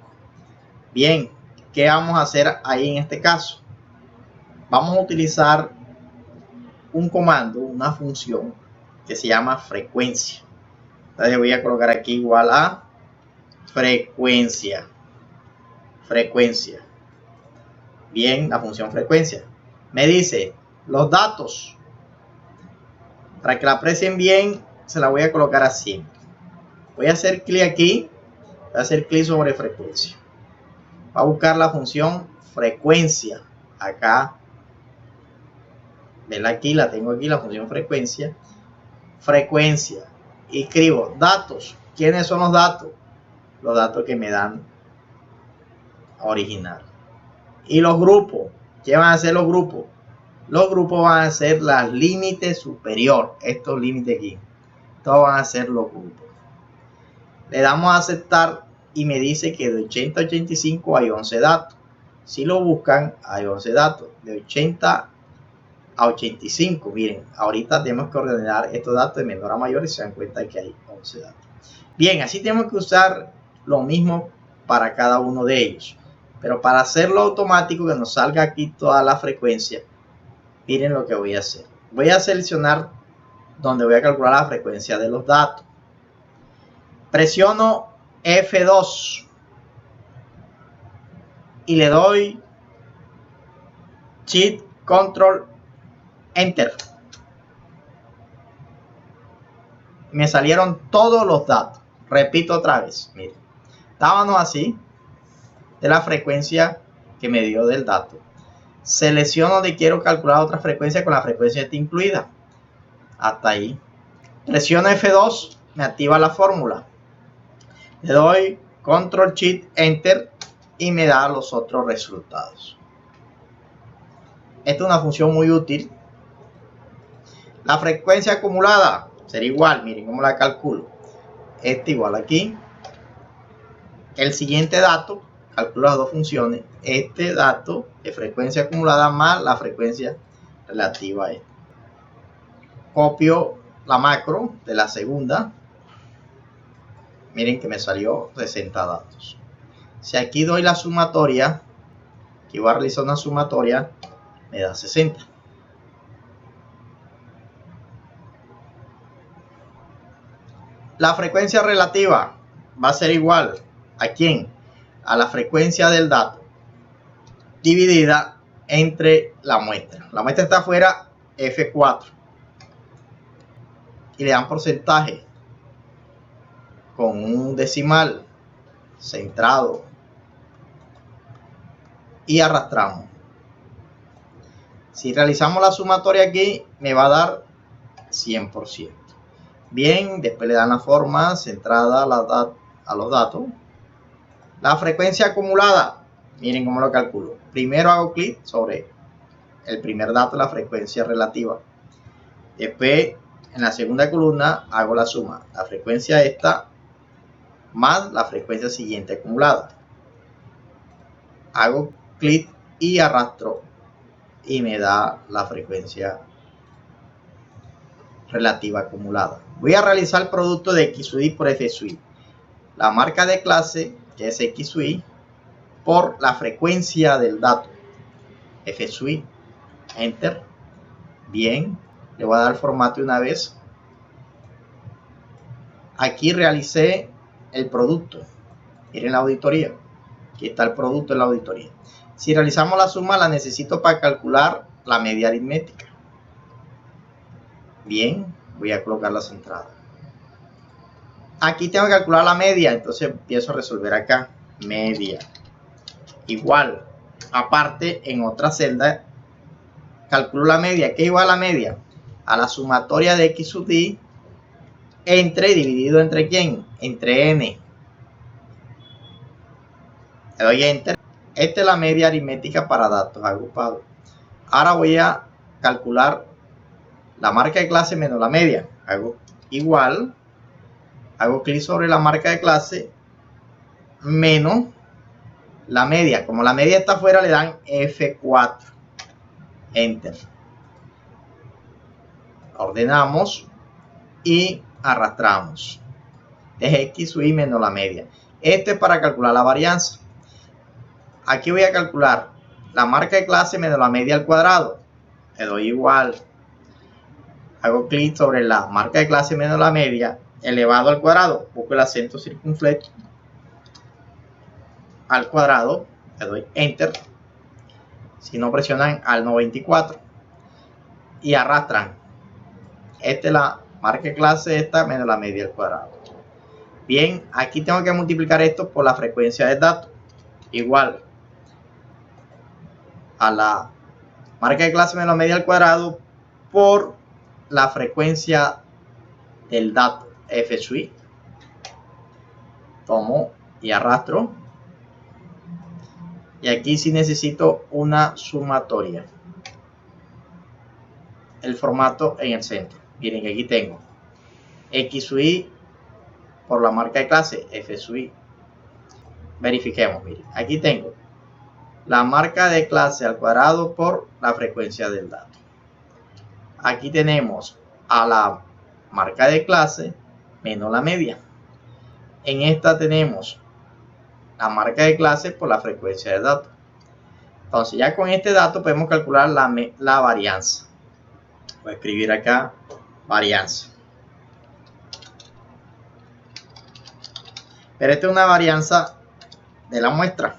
Bien, ¿qué vamos a hacer ahí en este caso? Vamos a utilizar un comando, una función que se llama frecuencia. Entonces voy a colocar aquí igual a frecuencia. Bien, la función frecuencia. Me dice los datos. Para que la aprecien bien, se la voy a colocar así. Voy a hacer clic aquí. Voy a hacer clic sobre frecuencia. Va a buscar la función frecuencia. Acá. Ven aquí, la tengo aquí, la función frecuencia. Frecuencia. Y escribo datos. ¿Quiénes son los datos? Los datos que me dan original. Y los grupos. ¿Qué van a hacer los grupos? Los grupos van a ser las límites superior. Estos límites aquí. Todos van a ser los grupos. Le damos a aceptar y me dice que de 80 a 85 hay 11 datos. Si lo buscan, hay 11 datos. De 80 a 85. Miren, ahorita tenemos que ordenar estos datos de menor a mayor y se dan cuenta que hay 11 datos. Bien, así tenemos que usar lo mismo para cada uno de ellos. Pero para hacerlo automático, que nos salga aquí toda la frecuencia, miren lo que voy a hacer. Voy a seleccionar donde voy a calcular la frecuencia de los datos. Presiono F2 y le doy Shift, Control, Enter. Me salieron todos los datos. Repito otra vez. Miren, estábamos así de la frecuencia que me dio del dato. Selecciono donde quiero calcular otra frecuencia con la frecuencia está incluida. Hasta ahí. Presiono F2, me activa la fórmula. Le doy Control Shift Enter y me da los otros resultados. Esta es una función muy útil. La frecuencia acumulada será igual, miren cómo la calculo. Este igual aquí. El siguiente dato, calculo las dos funciones. Este dato de frecuencia acumulada más la frecuencia relativa a esta. Copio la macro de la segunda. Miren que me salió 60 datos. Si aquí doy la sumatoria, aquí voy a realizar una sumatoria, me da 60. La frecuencia relativa va a ser igual ¿a quién? A la frecuencia del dato dividida entre la muestra. La muestra está afuera, F4. Y le dan porcentaje con un decimal centrado y arrastramos. Si realizamos la sumatoria aquí, me va a dar 100%. Bien, después le dan la forma centrada a los datos. La frecuencia acumulada, miren cómo lo calculo. Primero hago clic sobre el primer dato, la frecuencia relativa. Después, en la segunda columna, hago la suma. La frecuencia esta más la frecuencia siguiente acumulada. Hago clic y arrastro y me da la frecuencia relativa acumulada. Voy a realizar el producto de X sub I por F sub I. La marca de clase, que es X sub I, por la frecuencia del dato, F sub I. Enter. Bien, le voy a dar formato una vez. Aquí realicé el producto. Miren la auditoría. Aquí está el producto en la auditoría. Si realizamos la suma, la necesito para calcular la media aritmética. Bien, voy a colocar la centrada. Aquí tengo que calcular la media, entonces empiezo a resolver acá. Media. Igual. Aparte, en otra celda, calculo la media. ¿Qué es igual a la media? A la sumatoria de X sub I entre, dividido entre ¿quién? Entre N. Le doy Enter. Esta es la media aritmética para datos agrupados. Ahora voy a calcular la marca de clase menos la media. Hago igual. Hago clic sobre la marca de clase menos la media. Como la media está afuera, le dan F4. Enter. Ordenamos y arrastramos. Es X sub I menos la media. Este es para calcular la varianza. Aquí voy a calcular la marca de clase menos la media al cuadrado. Le doy igual. Hago clic sobre la marca de clase menos la media elevado al cuadrado. Busco el acento circunflejo al cuadrado. Le doy Enter. Si no, presionan al 94 y arrastran. Esta es la marca de clase esta menos la media al cuadrado. Bien, aquí tengo que multiplicar esto por la frecuencia del dato. Igual a la marca de clase menos la media al cuadrado por la frecuencia del dato, F sub I. Tomo y arrastro. Y aquí sí necesito una sumatoria. El formato en el centro. Miren que aquí tengo X sub I por la marca de clase, F sub I. Verifiquemos, miren. Aquí tengo la marca de clase al cuadrado por la frecuencia del dato. Aquí tenemos a la marca de clase menos la media. En esta tenemos la marca de clase por la frecuencia del dato. Entonces ya con este dato podemos calcular la varianza. Voy a escribir acá varianza. Pero esta es una varianza de la muestra.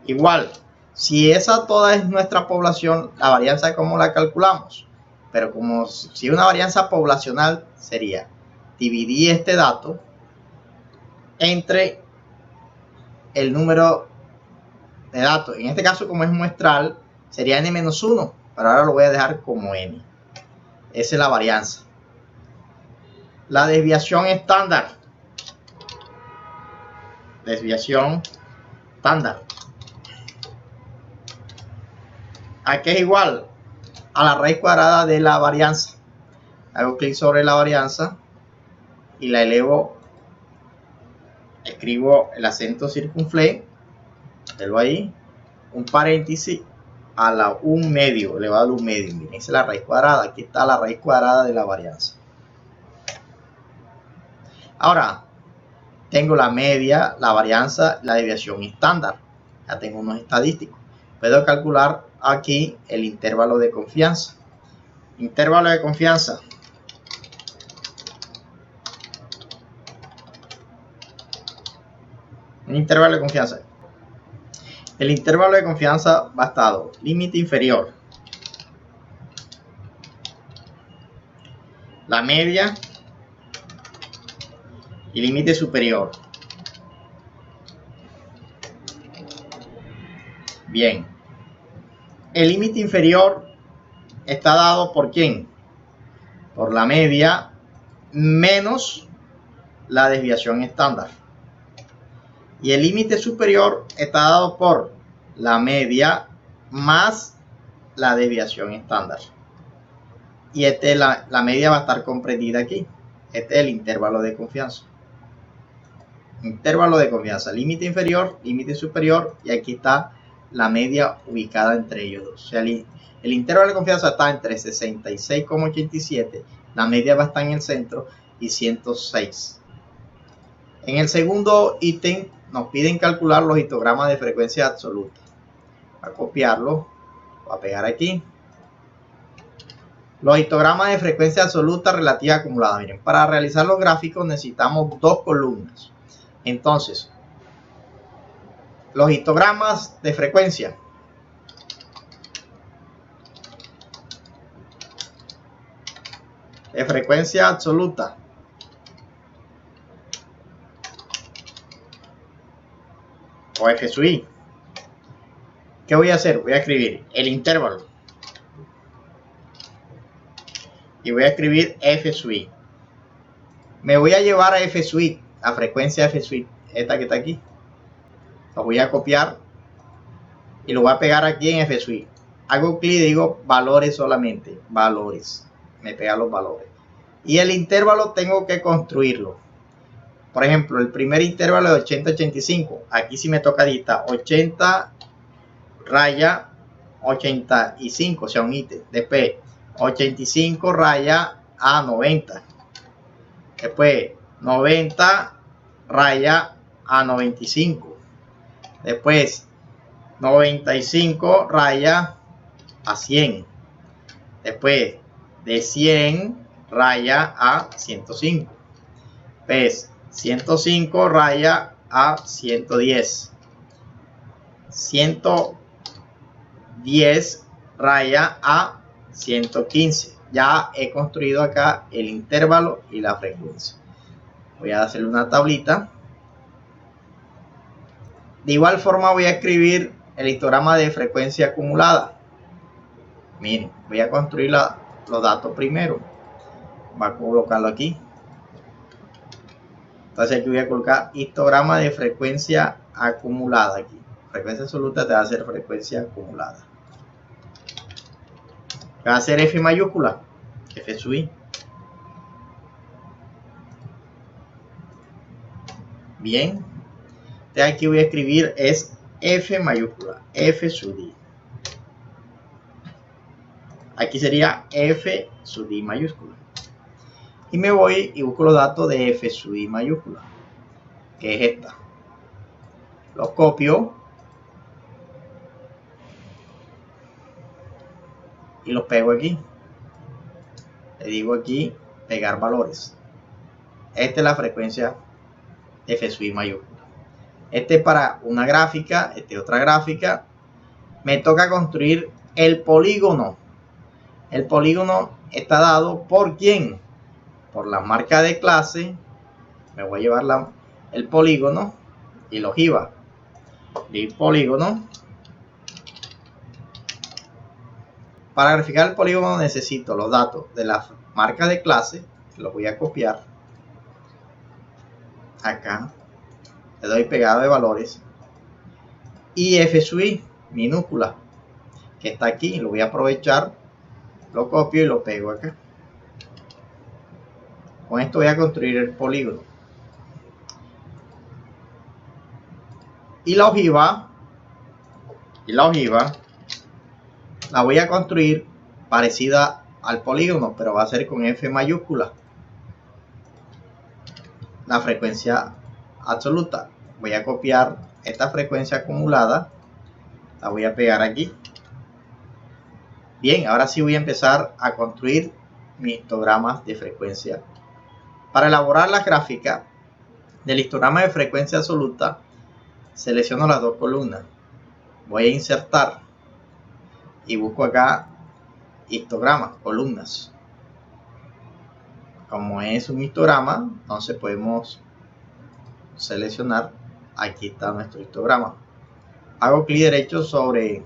Igual, si esa toda es nuestra población, la varianza ¿cómo la calculamos? Pero como si una varianza poblacional sería dividir este dato entre el número de datos. En este caso, como es muestral, sería n-1, pero ahora lo voy a dejar como n. Esa es la varianza. La desviación estándar. Desviación estándar. ¿A qué es igual? A la raíz cuadrada de la varianza. Hago clic sobre la varianza y la elevo. Escribo el acento circunflejo, lo ahí, un paréntesis a la 1 medio, elevado a 1 medio. Miren, esa es la raíz cuadrada. Aquí está la raíz cuadrada de la varianza. Ahora, tengo la media, la varianza, la desviación estándar. Ya tengo unos estadísticos. Puedo calcular aquí el intervalo de confianza. Intervalo de confianza. Un intervalo de confianza. El intervalo de confianza va estado límite inferior, la media y límite superior. Bien. El límite inferior está dado por ¿quién? Por la media menos la desviación estándar. Y el límite superior está dado por la media más la desviación estándar. Y la media va a estar comprendida aquí. Este es el intervalo de confianza. Intervalo de confianza, límite inferior, límite superior, y aquí está la media ubicada entre ellos dos. O sea, el intervalo de confianza está entre 66,87, la media va a estar en el centro, y 106. En el segundo ítem nos piden calcular los histogramas de frecuencia absoluta. Voy a copiarlo, voy a pegar aquí. Los histogramas de frecuencia absoluta relativa acumulada. Miren, para realizar los gráficos necesitamos dos columnas. Entonces, los histogramas de frecuencia. De frecuencia absoluta. O F sub I. ¿Qué voy a hacer? Voy a escribir el intervalo. Y voy a escribir F sub I. Me voy a llevar a F sub I, a frecuencia F sub I, esta que está aquí. Lo voy a copiar y lo voy a pegar aquí en F sub I. Hago clic y digo valores solamente, valores. Me pega los valores. Y el intervalo tengo que construirlo. Por ejemplo, el primer intervalo de 80 a 85. Aquí sí me toca dictar 80 raya 85, o sea, un ítem. Después 85 raya a 90. Después 90 raya a 95. Después 95 raya a 100. Después de 100 raya a 105. Después 105 raya a 110. 110 raya a 115. Ya he construido acá el intervalo y la frecuencia. Voy a hacerle una tablita. De igual forma voy a escribir el histograma de frecuencia acumulada. Miren, voy a construir los datos primero. Voy a colocarlo aquí. Entonces aquí voy a colocar histograma de frecuencia acumulada aquí. Frecuencia absoluta te va a hacer frecuencia acumulada. Va a ser F mayúscula, F sub I. Bien. Entonces aquí voy a escribir es F mayúscula, F sub I. Aquí sería F sub I mayúscula. Y me voy y busco los datos de F sub I mayúscula, que es esta. Los copio y los pego aquí. Le digo aquí pegar valores. Esta es la frecuencia F sub I mayúscula. Este es para una gráfica, este es otra gráfica. Me toca construir el polígono. El polígono está dado por ¿quién? Por la marca de clase. Me voy a llevar el polígono y la ojiva. El polígono. Para graficar el polígono necesito los datos de la marca de clase. Los voy a copiar acá. Le doy pegado de valores. Y F sub I minúscula. que está aquí, lo voy a aprovechar, lo copio y lo pego acá. Con esto voy a construir el polígono. Y la ojiva la voy a construir parecida al polígono, pero va a ser con F mayúscula. La frecuencia absoluta. Voy a copiar esta frecuencia acumulada, la voy a pegar aquí. Bien, ahora sí voy a empezar a construir mis histogramas de frecuencia. Para elaborar la gráfica del histograma de frecuencia absoluta, selecciono las dos columnas. Voy a insertar y busco acá histogramas, columnas. Como es un histograma, entonces podemos seleccionar, aquí está nuestro histograma. Hago clic derecho sobre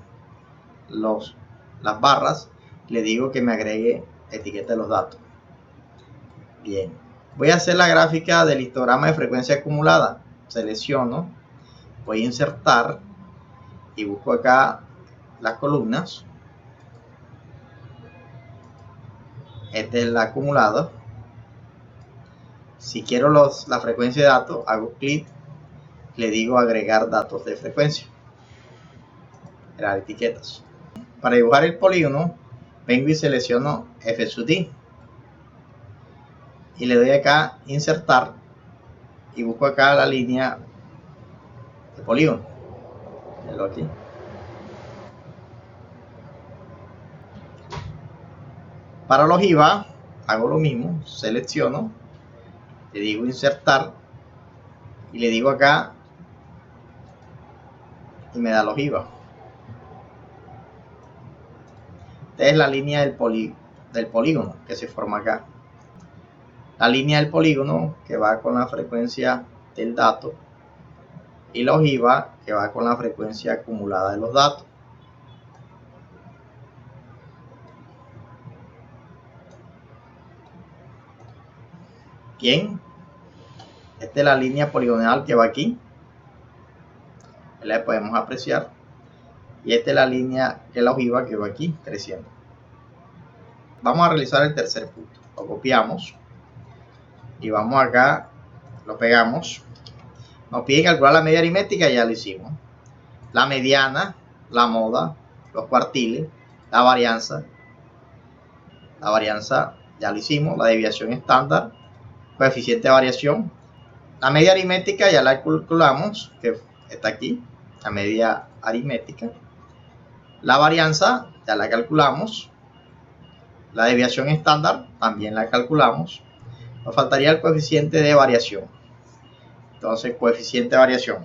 las barras, le digo que me agregue etiqueta de los datos. Bien, voy a hacer la gráfica del histograma de frecuencia acumulada. Selecciono, voy a insertar y busco acá las columnas. Esta es la acumulada. Si quiero la frecuencia de datos, hago clic, le digo agregar datos de frecuencia, las etiquetas. Para dibujar el polígono, vengo y selecciono F sub D y le doy acá insertar y busco acá la línea de polígono. Aquí. Para la ojiva hago lo mismo, selecciono, le digo insertar y le digo acá y me da la ojiva. Esta es la línea del polígono que se forma acá. La línea del polígono que va con la frecuencia del dato y la ojiva que va con la frecuencia acumulada de los datos. Bien, esta es la línea poligonal que va aquí, la podemos apreciar, y esta es la línea que es la ojiva que va aquí creciendo. Vamos a realizar el tercer punto. Lo copiamos y vamos acá, lo pegamos. Nos piden calcular la media aritmética, ya lo hicimos. La mediana, la moda, los cuartiles, la varianza. La varianza ya lo hicimos. La desviación estándar, coeficiente de variación. La media aritmética ya la calculamos, que está aquí, la media aritmética. La varianza ya la calculamos. La desviación estándar también la calculamos. Nos faltaría el coeficiente de variación. Entonces, coeficiente de variación.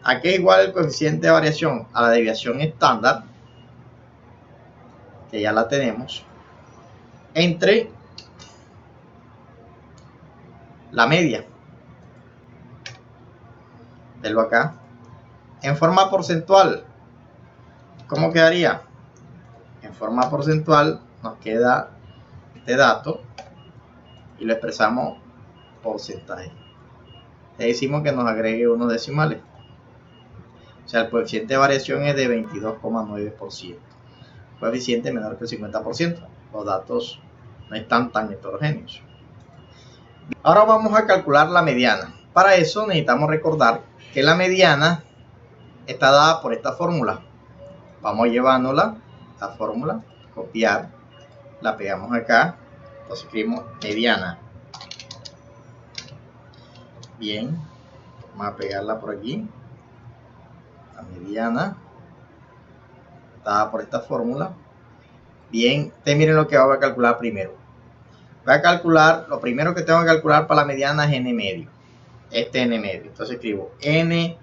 ¿A qué es igual el coeficiente de variación? A la desviación estándar, que ya la tenemos, entre la media. Verlo acá. En forma porcentual, ¿cómo quedaría? En forma porcentual nos queda este dato y lo expresamos porcentaje. Le decimos que nos agregue unos decimales. O sea, el coeficiente de variación es de 22,9%. Coeficiente menor que el 50%. Los datos no están tan heterogéneos. Ahora vamos a calcular la mediana. Para eso necesitamos recordar que la mediana está dada por esta fórmula. Vamos llevándola, la fórmula, copiar, la pegamos acá, entonces escribimos mediana. Bien, vamos a pegarla por aquí. La mediana dada por esta fórmula. Bien, ustedes miren lo que voy a calcular primero. Voy a calcular, lo primero que tengo que calcular para la mediana es n medio. Este n medio. Entonces escribo n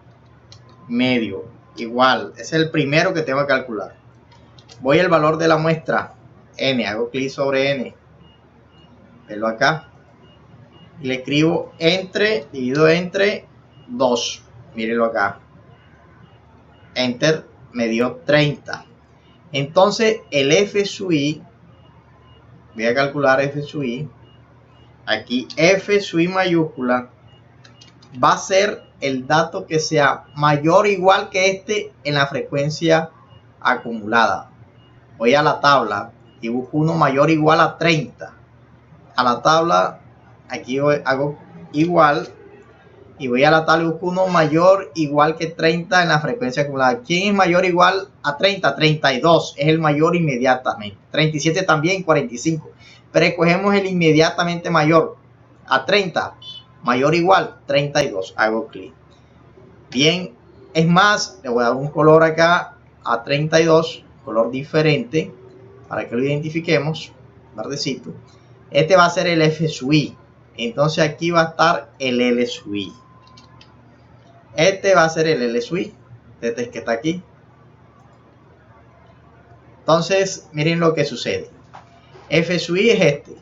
medio igual, es el primero que tengo que calcular. Voy al valor de la muestra n, hago clic sobre n, verlo acá, y le escribo entre, dividido entre 2, mírenlo acá, enter, me dio 30. Entonces el f sub i, voy a calcular f sub i, aquí f sub i mayúscula va a ser el dato que sea mayor o igual que este en la frecuencia acumulada. Voy a la tabla y busco uno mayor o igual a 30. A la tabla, aquí hago igual y voy a la tabla y busco uno mayor o igual que 30 en la frecuencia acumulada. ¿Quién es mayor o igual a 30? 32 es el mayor inmediatamente. 37 también, 45. Pero escogemos el inmediatamente mayor a 30. Mayor o igual, 32. Hago clic. Bien, es más, le voy a dar un color acá a 32, color diferente, para que lo identifiquemos, verdecito. Este va a ser el F sub I. Entonces aquí va a estar el L sub I. Este va a ser el L sub I. Este que está aquí. Entonces, miren lo que sucede. F sub I es este.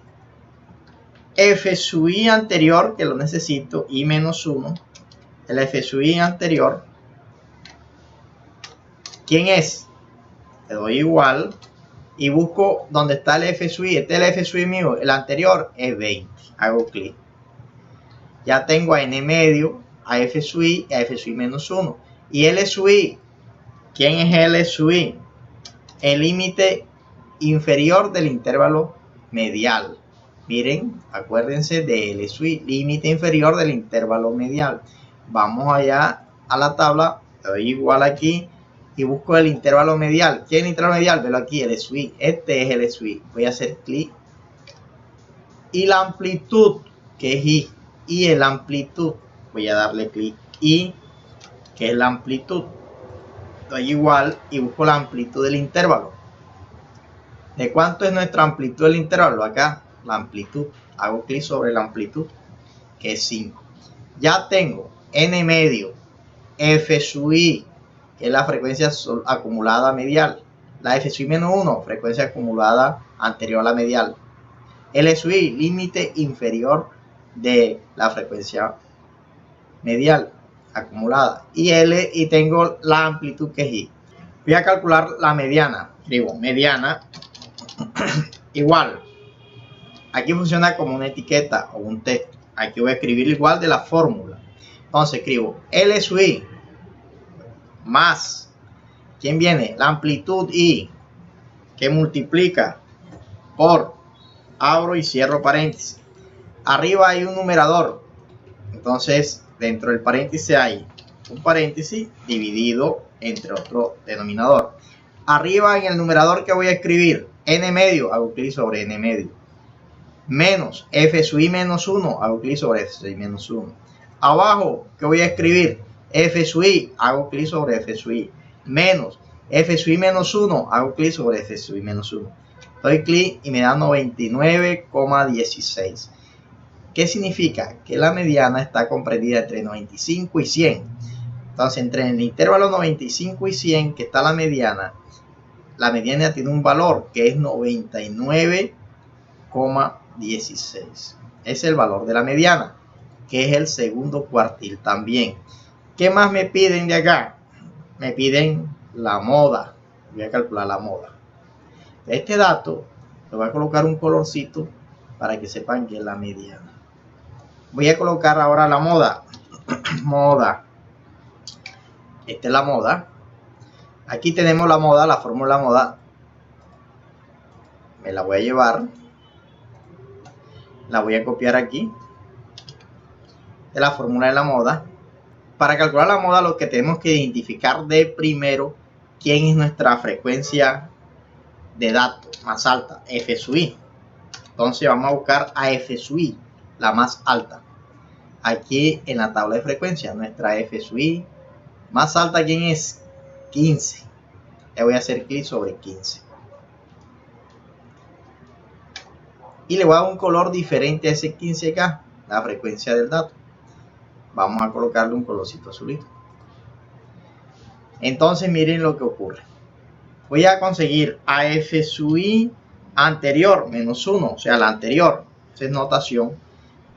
F sub I anterior, que lo necesito, I menos 1. El F sub I anterior. ¿Quién es? Le doy igual. Y busco donde está el F sub I. Este es el F sub I mío. El anterior es 20. Hago clic. Ya tengo a N medio, a F sub I y a F sub I menos 1. Y L sub I. ¿Quién es L sub I? El límite inferior del intervalo medial. Miren, acuérdense de L sub I. Límite inferior del intervalo medial. Vamos allá a la tabla. Le doy igual aquí. Y busco el intervalo medial. ¿Quién es el intervalo medial? Velo aquí, L sub I. Este es L sub I. Voy a hacer clic. Y la amplitud, que es I. Y el amplitud. Voy a darle clic. Y, que es la amplitud. Doy igual y busco la amplitud del intervalo. ¿De cuánto es nuestra amplitud del intervalo? Acá, la amplitud. Hago clic sobre la amplitud, que es 5. Ya tengo N medio, F sub I, que es la frecuencia acumulada medial. La F sub I menos 1, frecuencia acumulada anterior a la medial. L sub I, límite inferior de la frecuencia medial acumulada. Y L, y tengo la amplitud, que es I. Voy a calcular la mediana. Escribo mediana igual. Aquí funciona como una etiqueta o un texto. Aquí voy a escribir igual de la fórmula. Entonces escribo L sub I más, ¿quién viene? La amplitud I, que multiplica por, abro y cierro paréntesis. Arriba hay un numerador. Entonces, dentro del paréntesis hay un paréntesis dividido entre otro denominador. Arriba en el numerador que voy a escribir, N medio, hago clic sobre N medio. Menos F sub I menos 1, hago clic sobre F sub I menos 1. Abajo, que voy a escribir? F sub I, hago clic sobre F sub I. Menos F sub I menos 1, hago clic sobre F sub I menos 1. Doy clic y me da 99,16. ¿Qué significa? Que la mediana está comprendida entre 95 y 100. Entonces, entre el intervalo 95 y 100, que está la mediana tiene un valor que es 99,16. Ese es el valor de la mediana, que es el segundo cuartil también. ¿Qué más me piden de acá? Me piden la moda. Voy a calcular la moda. Este dato le voy a colocar un colorcito para que sepan que es la mediana. Voy a colocar ahora la moda. Moda. Esta es la moda. Aquí tenemos la moda, la fórmula moda. Me la voy a llevar. La voy a copiar aquí. De la fórmula de la moda. Para calcular la moda, lo que tenemos que identificar de primero, quién es nuestra frecuencia de datos más alta, F sub I. Entonces vamos a buscar a F sub I, la más alta. Aquí en la tabla de frecuencia, nuestra F sub I más alta, ¿quién es? 15. Le voy a hacer clic sobre 15. Y le voy a dar un color diferente a ese 15 acá, la frecuencia del dato. Vamos a colocarle un colorcito azulito. Entonces miren lo que ocurre. Voy a conseguir a F sub I anterior, menos 1, o sea, la anterior. Esa es notación.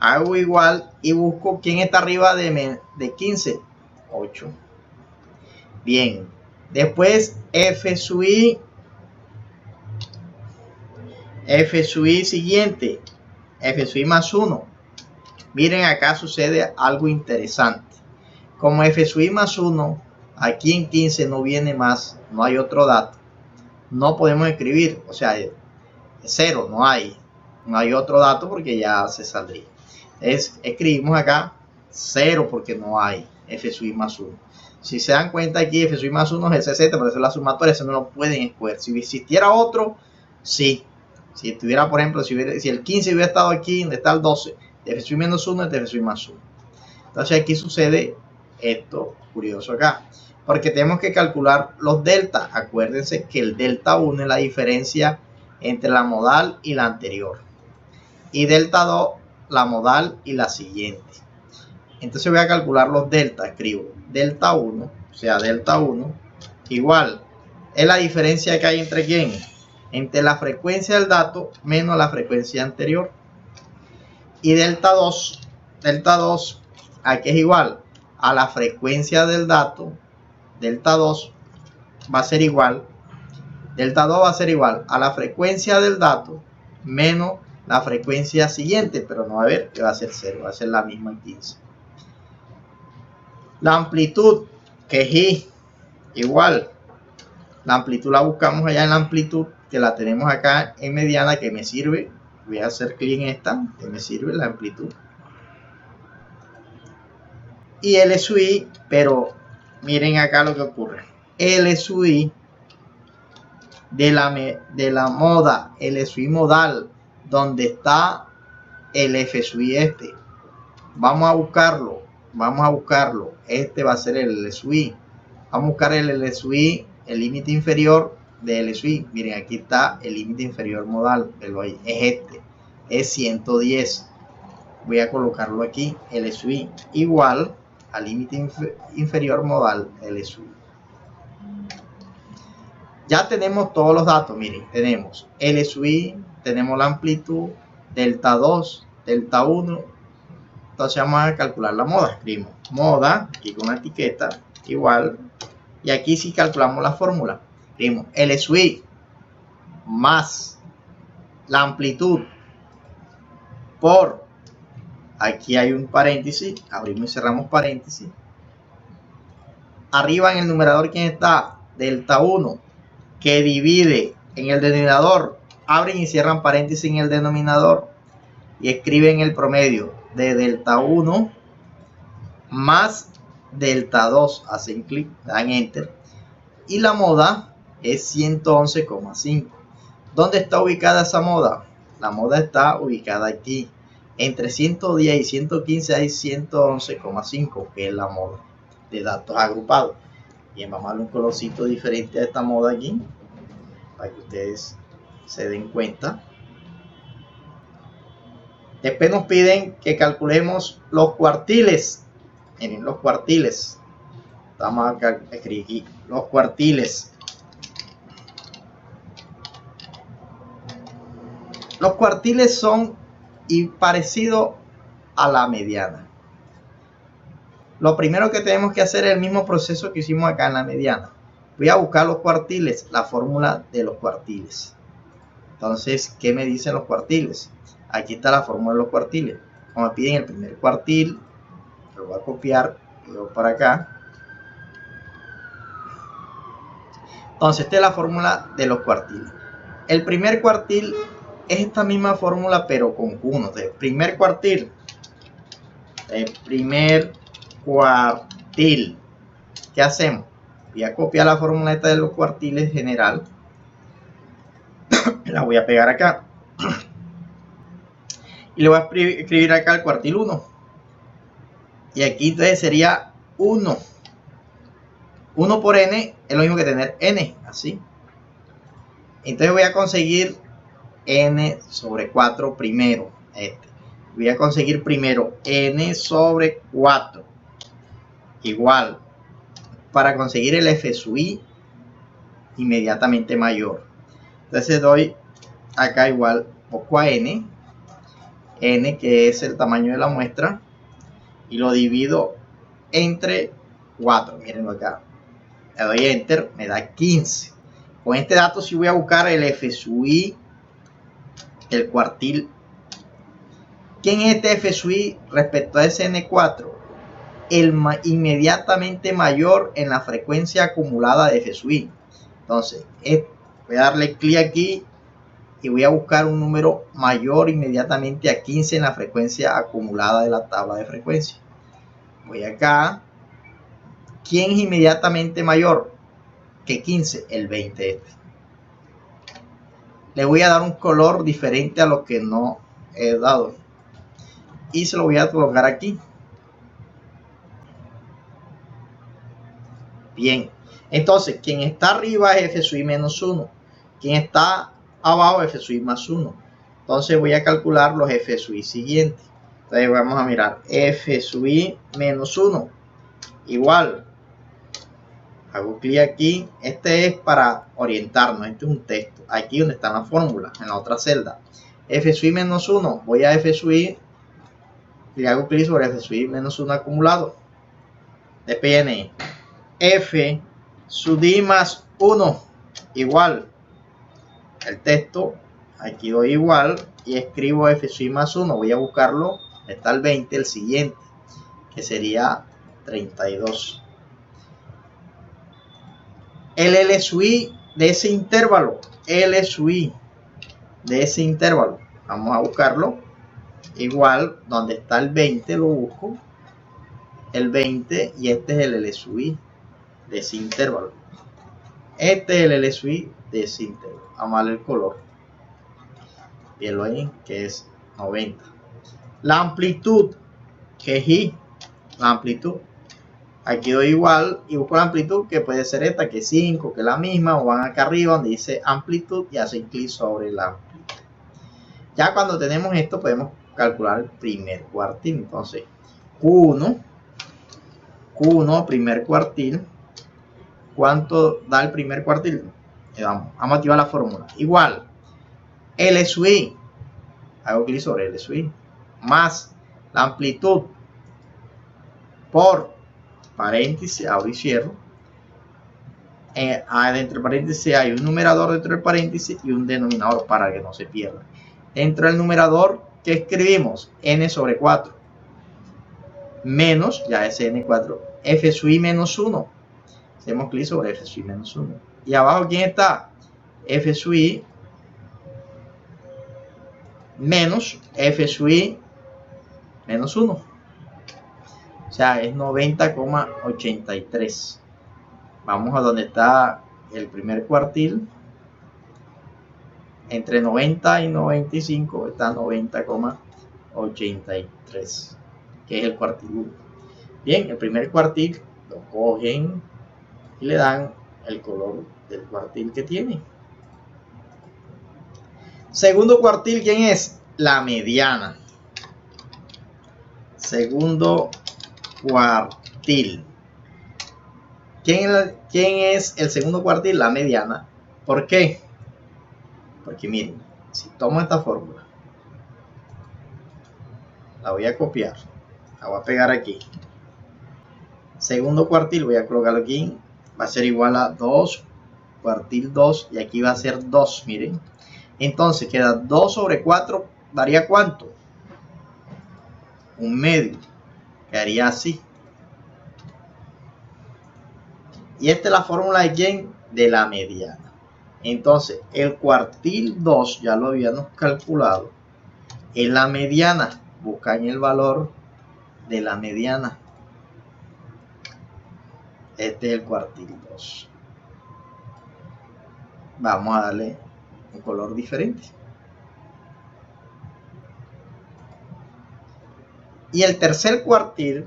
Hago igual y busco quién está arriba de 15. 8. Bien. Después F sub I siguiente. F sub I más 1. Miren, acá sucede algo interesante. Como f sub i más 1, aquí en 15 no viene más, no hay otro dato, no podemos escribir, o sea, 0, no hay otro dato porque ya se saldría. Escribimos acá 0 porque no hay f sub i más 1. Si se dan cuenta aquí, f sub i más 1 es ese, por eso es la sumatoria, eso no lo pueden escoger. Si existiera otro, sí. Si estuviera, por ejemplo, si el 15 hubiera estado aquí, donde está el 12, de f sub i menos 1 es de f sub i más 1. Entonces aquí sucede esto curioso acá, porque tenemos que calcular los delta. Acuérdense que el delta 1 es la diferencia entre la modal y la anterior, y delta 2 la modal y la siguiente. Entonces voy a calcular los delta. Escribo delta 1, o sea, delta 1 igual, es la diferencia que hay entre quién, entre la frecuencia del dato menos la frecuencia anterior. Y delta 2 aquí es igual a la frecuencia del dato. Delta 2 va a ser igual, delta 2 va a ser igual a la frecuencia del dato menos la frecuencia siguiente, pero no va a ver que va a ser 0, va a ser la misma en 15. La amplitud, que es i, igual, la amplitud la buscamos allá en la amplitud, que la tenemos acá en mediana, que me sirve. Voy a hacer clic en esta, que me sirve la amplitud. Y L sub i, pero miren acá lo que ocurre. L sub i de la moda, L sub i modal, donde está el f sub i este. Vamos a buscarlo. Este va a ser el L sub i. Vamos a buscar el L sub i, el límite inferior de L sub i. Miren, aquí está el límite inferior modal. Es este. Es 110. Voy a colocarlo aquí. L sub i igual al límite inferior modal L sub i. Ya tenemos todos los datos. Miren, tenemos L sub i, tenemos la amplitud, delta 2, delta 1. Entonces vamos a calcular la moda. Escribimos moda, aquí con una etiqueta, igual. Y aquí sí calculamos la fórmula. Escribimos L sub i más la amplitud por, aquí hay un paréntesis, abrimos y cerramos paréntesis. Arriba en el numerador, ¿quién está? Delta 1, que divide en el denominador. Abren y cierran paréntesis en el denominador y escriben el promedio de delta 1 más delta 2. Hacen clic, dan enter. Y la moda es 111,5. ¿Dónde está ubicada esa moda? La moda está ubicada aquí. Entre 110 y 115 hay 111,5, que es la moda de datos agrupados. Bien, vamos a darle un colorcito diferente a esta moda aquí, para que ustedes se den cuenta. Después nos piden que calculemos los cuartiles. Miren, los cuartiles. Vamos a escribir aquí los cuartiles. Los cuartiles son parecidos a la mediana. Lo primero que tenemos que hacer es el mismo proceso que hicimos acá en la mediana. Voy a buscar los cuartiles, la fórmula de los cuartiles. Entonces, ¿qué me dicen los cuartiles? Aquí está la fórmula de los cuartiles. Como me piden el primer cuartil, lo voy a copiar, lo voy para acá. Entonces, esta es la fórmula de los cuartiles. El primer cuartil es esta misma fórmula, pero con Q. De primer cuartil. ¿Qué hacemos? Voy a copiar la fórmula esta de los cuartiles general. La voy a pegar acá. Y le voy a escribir acá el cuartil 1. Y aquí entonces sería 1. 1 por n es lo mismo que tener n, así. Entonces voy a conseguir n sobre 4 primero. Voy a conseguir primero n sobre 4. Igual. Para conseguir el f sub i inmediatamente mayor. Entonces doy acá igual poco a n. N, que es el tamaño de la muestra. Y lo divido entre 4. Mírenlo acá. Le doy enter, me da 15. Con este dato sí voy a buscar el f sub i, el cuartil. ¿Quién es este f sub i respecto a ese n4? inmediatamente mayor en la frecuencia acumulada de f sub i. Entonces, voy a darle clic aquí y voy a buscar un número mayor inmediatamente a 15 en la frecuencia acumulada de la tabla de frecuencia. Voy acá. ¿Quién es inmediatamente mayor que 15? El 20 este. Le voy a dar un color diferente a lo que no he dado. Y se lo voy a colocar aquí. Bien. Entonces, quien está arriba es f sub i menos 1. Quien está abajo es f sub i más 1. Entonces voy a calcular los f sub i siguientes. Entonces vamos a mirar f sub i menos 1. Igual. Hago clic aquí. Este es para orientarnos. Este es un texto. Aquí donde está la fórmula. En la otra celda. F sub i menos 1. Voy a f sub i. Y le hago clic sobre f sub i menos 1 acumulado. Después viene f sub i más 1. Igual. El texto. Aquí doy igual. Y escribo f sub i más 1. Voy a buscarlo. Está el 20. El siguiente. Que sería 32. El L sub i de ese intervalo. L sub i de ese intervalo. Vamos a buscarlo. Igual, donde está el 20 lo busco. El 20 y este es el L sub i de ese intervalo. Este es el L sub i de ese intervalo. Vamos a darle el color. Vienlo ahí, que es 90. La amplitud, que es I. La amplitud. Aquí doy igual y busco la amplitud, que puede ser esta, que es 5, que es la misma, o van acá arriba donde dice amplitud y hacen clic sobre la amplitud. Ya cuando tenemos esto podemos calcular el primer cuartil. Entonces, Q1, primer cuartil. ¿Cuánto da el primer cuartil? Vamos a activar la fórmula. Igual, L sub i. Hago clic sobre L sub i. Más la amplitud por paréntesis, abro y cierro. Dentro de paréntesis hay un numerador dentro del paréntesis y un denominador para que no se pierda. Dentro del numerador, ¿qué escribimos? N sobre 4. Menos, ya es N4, f sub i menos 1. Hacemos clic sobre f sub i menos 1. Y abajo, ¿quién está? F sub i menos f sub i menos 1. O sea, es 90,83. Vamos a donde está el primer cuartil. Entre 90 y 95 está 90,83, que es el cuartil 1. Bien, el primer cuartil lo cogen y le dan el color del cuartil que tiene. Segundo cuartil, ¿quién es? La mediana. Segundo cuartil. ¿Quién es el segundo cuartil? La mediana. ¿Por qué? Porque miren, si tomo esta fórmula, la voy a copiar, la voy a pegar aquí. Segundo cuartil, voy a colocarlo aquí, va a ser igual a 2, cuartil 2, y aquí va a ser 2, miren. Entonces queda 2 sobre 4, ¿daría cuánto? Un medio, quedaría así. Y esta es la fórmula de ¿quién? De la mediana. Entonces, el cuartil 2 ya lo habíamos calculado. Es la mediana. Buscan el valor de la mediana. Este es el cuartil 2. Vamos a darle un color diferente. Y el tercer cuartil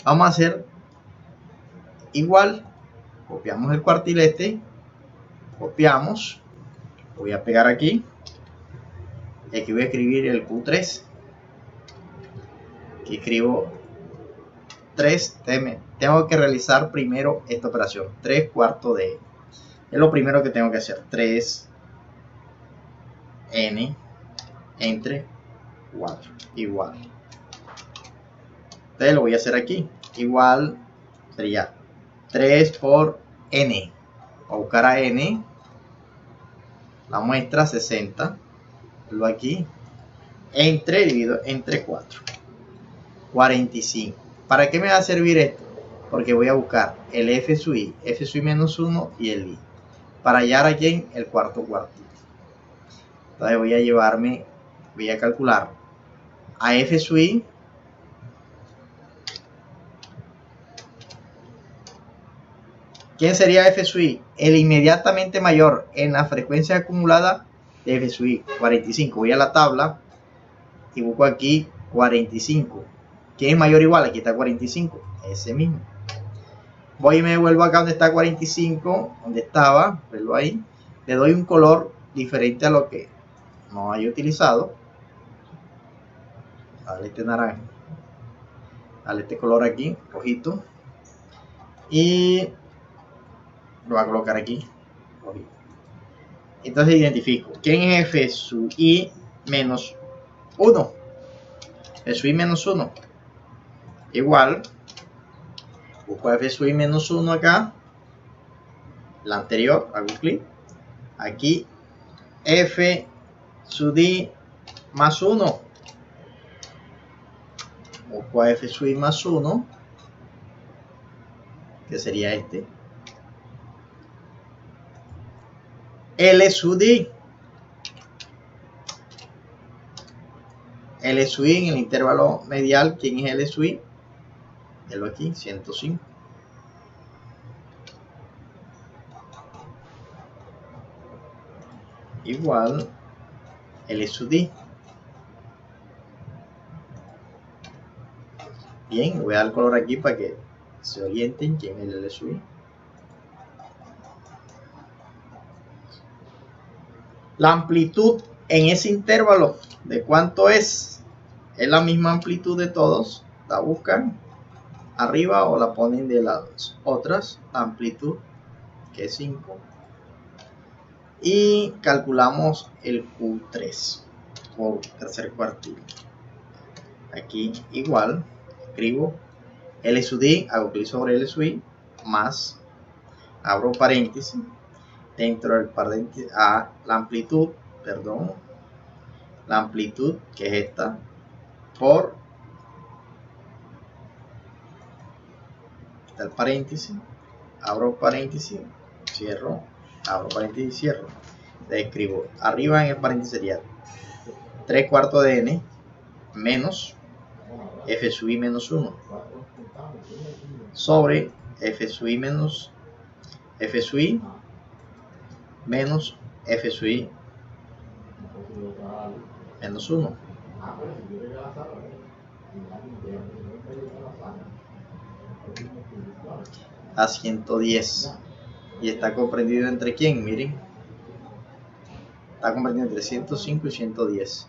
vamos a hacer igual. Copiamos el cuartil este, copiamos, lo voy a pegar aquí y aquí voy a escribir el Q3. Aquí escribo 3, tengo que realizar primero esta operación, 3 cuartos de, es lo primero que tengo que hacer, 3 n entre 4 igual. Entonces lo voy a hacer aquí, igual sería 3 por n, voy a buscar a n, la muestra 60, lo aquí, dividido entre 4, 45. ¿Para qué me va a servir esto? Porque voy a buscar el f sub i menos 1 y el i. Para hallar aquí en el cuarto cuartil. Entonces voy a calcular a f sub i ¿quién sería f sub i? El inmediatamente mayor en la frecuencia acumulada de f sub i, 45. Voy a la tabla y busco aquí 45. ¿Quién es mayor o igual? Aquí está 45, ese mismo. Voy y me vuelvo acá donde está 45, donde estaba, verlo ahí. Le doy un color diferente a lo que no haya utilizado. Dale este naranja. Dale este color aquí, rojito. Y lo voy a colocar aquí, rojito. Entonces identifico. ¿Quién es f sub i menos 1? F sub i menos 1. Igual. Busco f sub i menos 1 acá. La anterior, hago clic. Aquí, f sub i más 1. Busco a f sub i más 1. Que sería este. L sub i. L sub i en el intervalo medial. ¿Quién es L sub i? Lo aquí, 105. Igual L sub i. Bien, voy a dar color aquí para que se orienten quién es el L sub i. La amplitud en ese intervalo, ¿de cuánto es? Es la misma amplitud de todos. La buscan arriba o la ponen de las otras. Amplitud, que es 5. Y calculamos el Q3 por tercer cuartil. Aquí igual, escribo L sub i, hago clic sobre L sub i, más, abro paréntesis, dentro del paréntesis a la amplitud, que es esta, por el paréntesis, abro paréntesis, cierro, abro paréntesis, cierro. Le escribo arriba en el paréntesis sería 3/4 de n menos f sub i menos 1 sobre f sub i menos f sub i menos f sub i menos 1. A 110. Y está comprendido entre quién, miren. Está comprendido entre 105 y 110.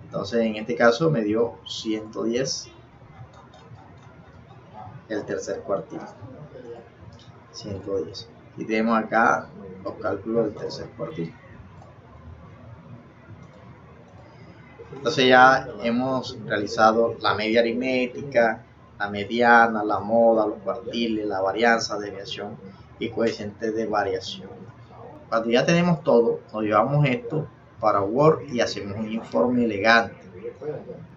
Entonces en este caso me dio 110 el tercer cuartil. 110. Y tenemos acá los cálculos del tercer cuartil. Entonces ya hemos realizado la media aritmética, la mediana, la moda, los cuartiles, la varianza, desviación y coeficientes de variación. Cuando ya tenemos todo, nos llevamos esto para Word y hacemos un informe elegante.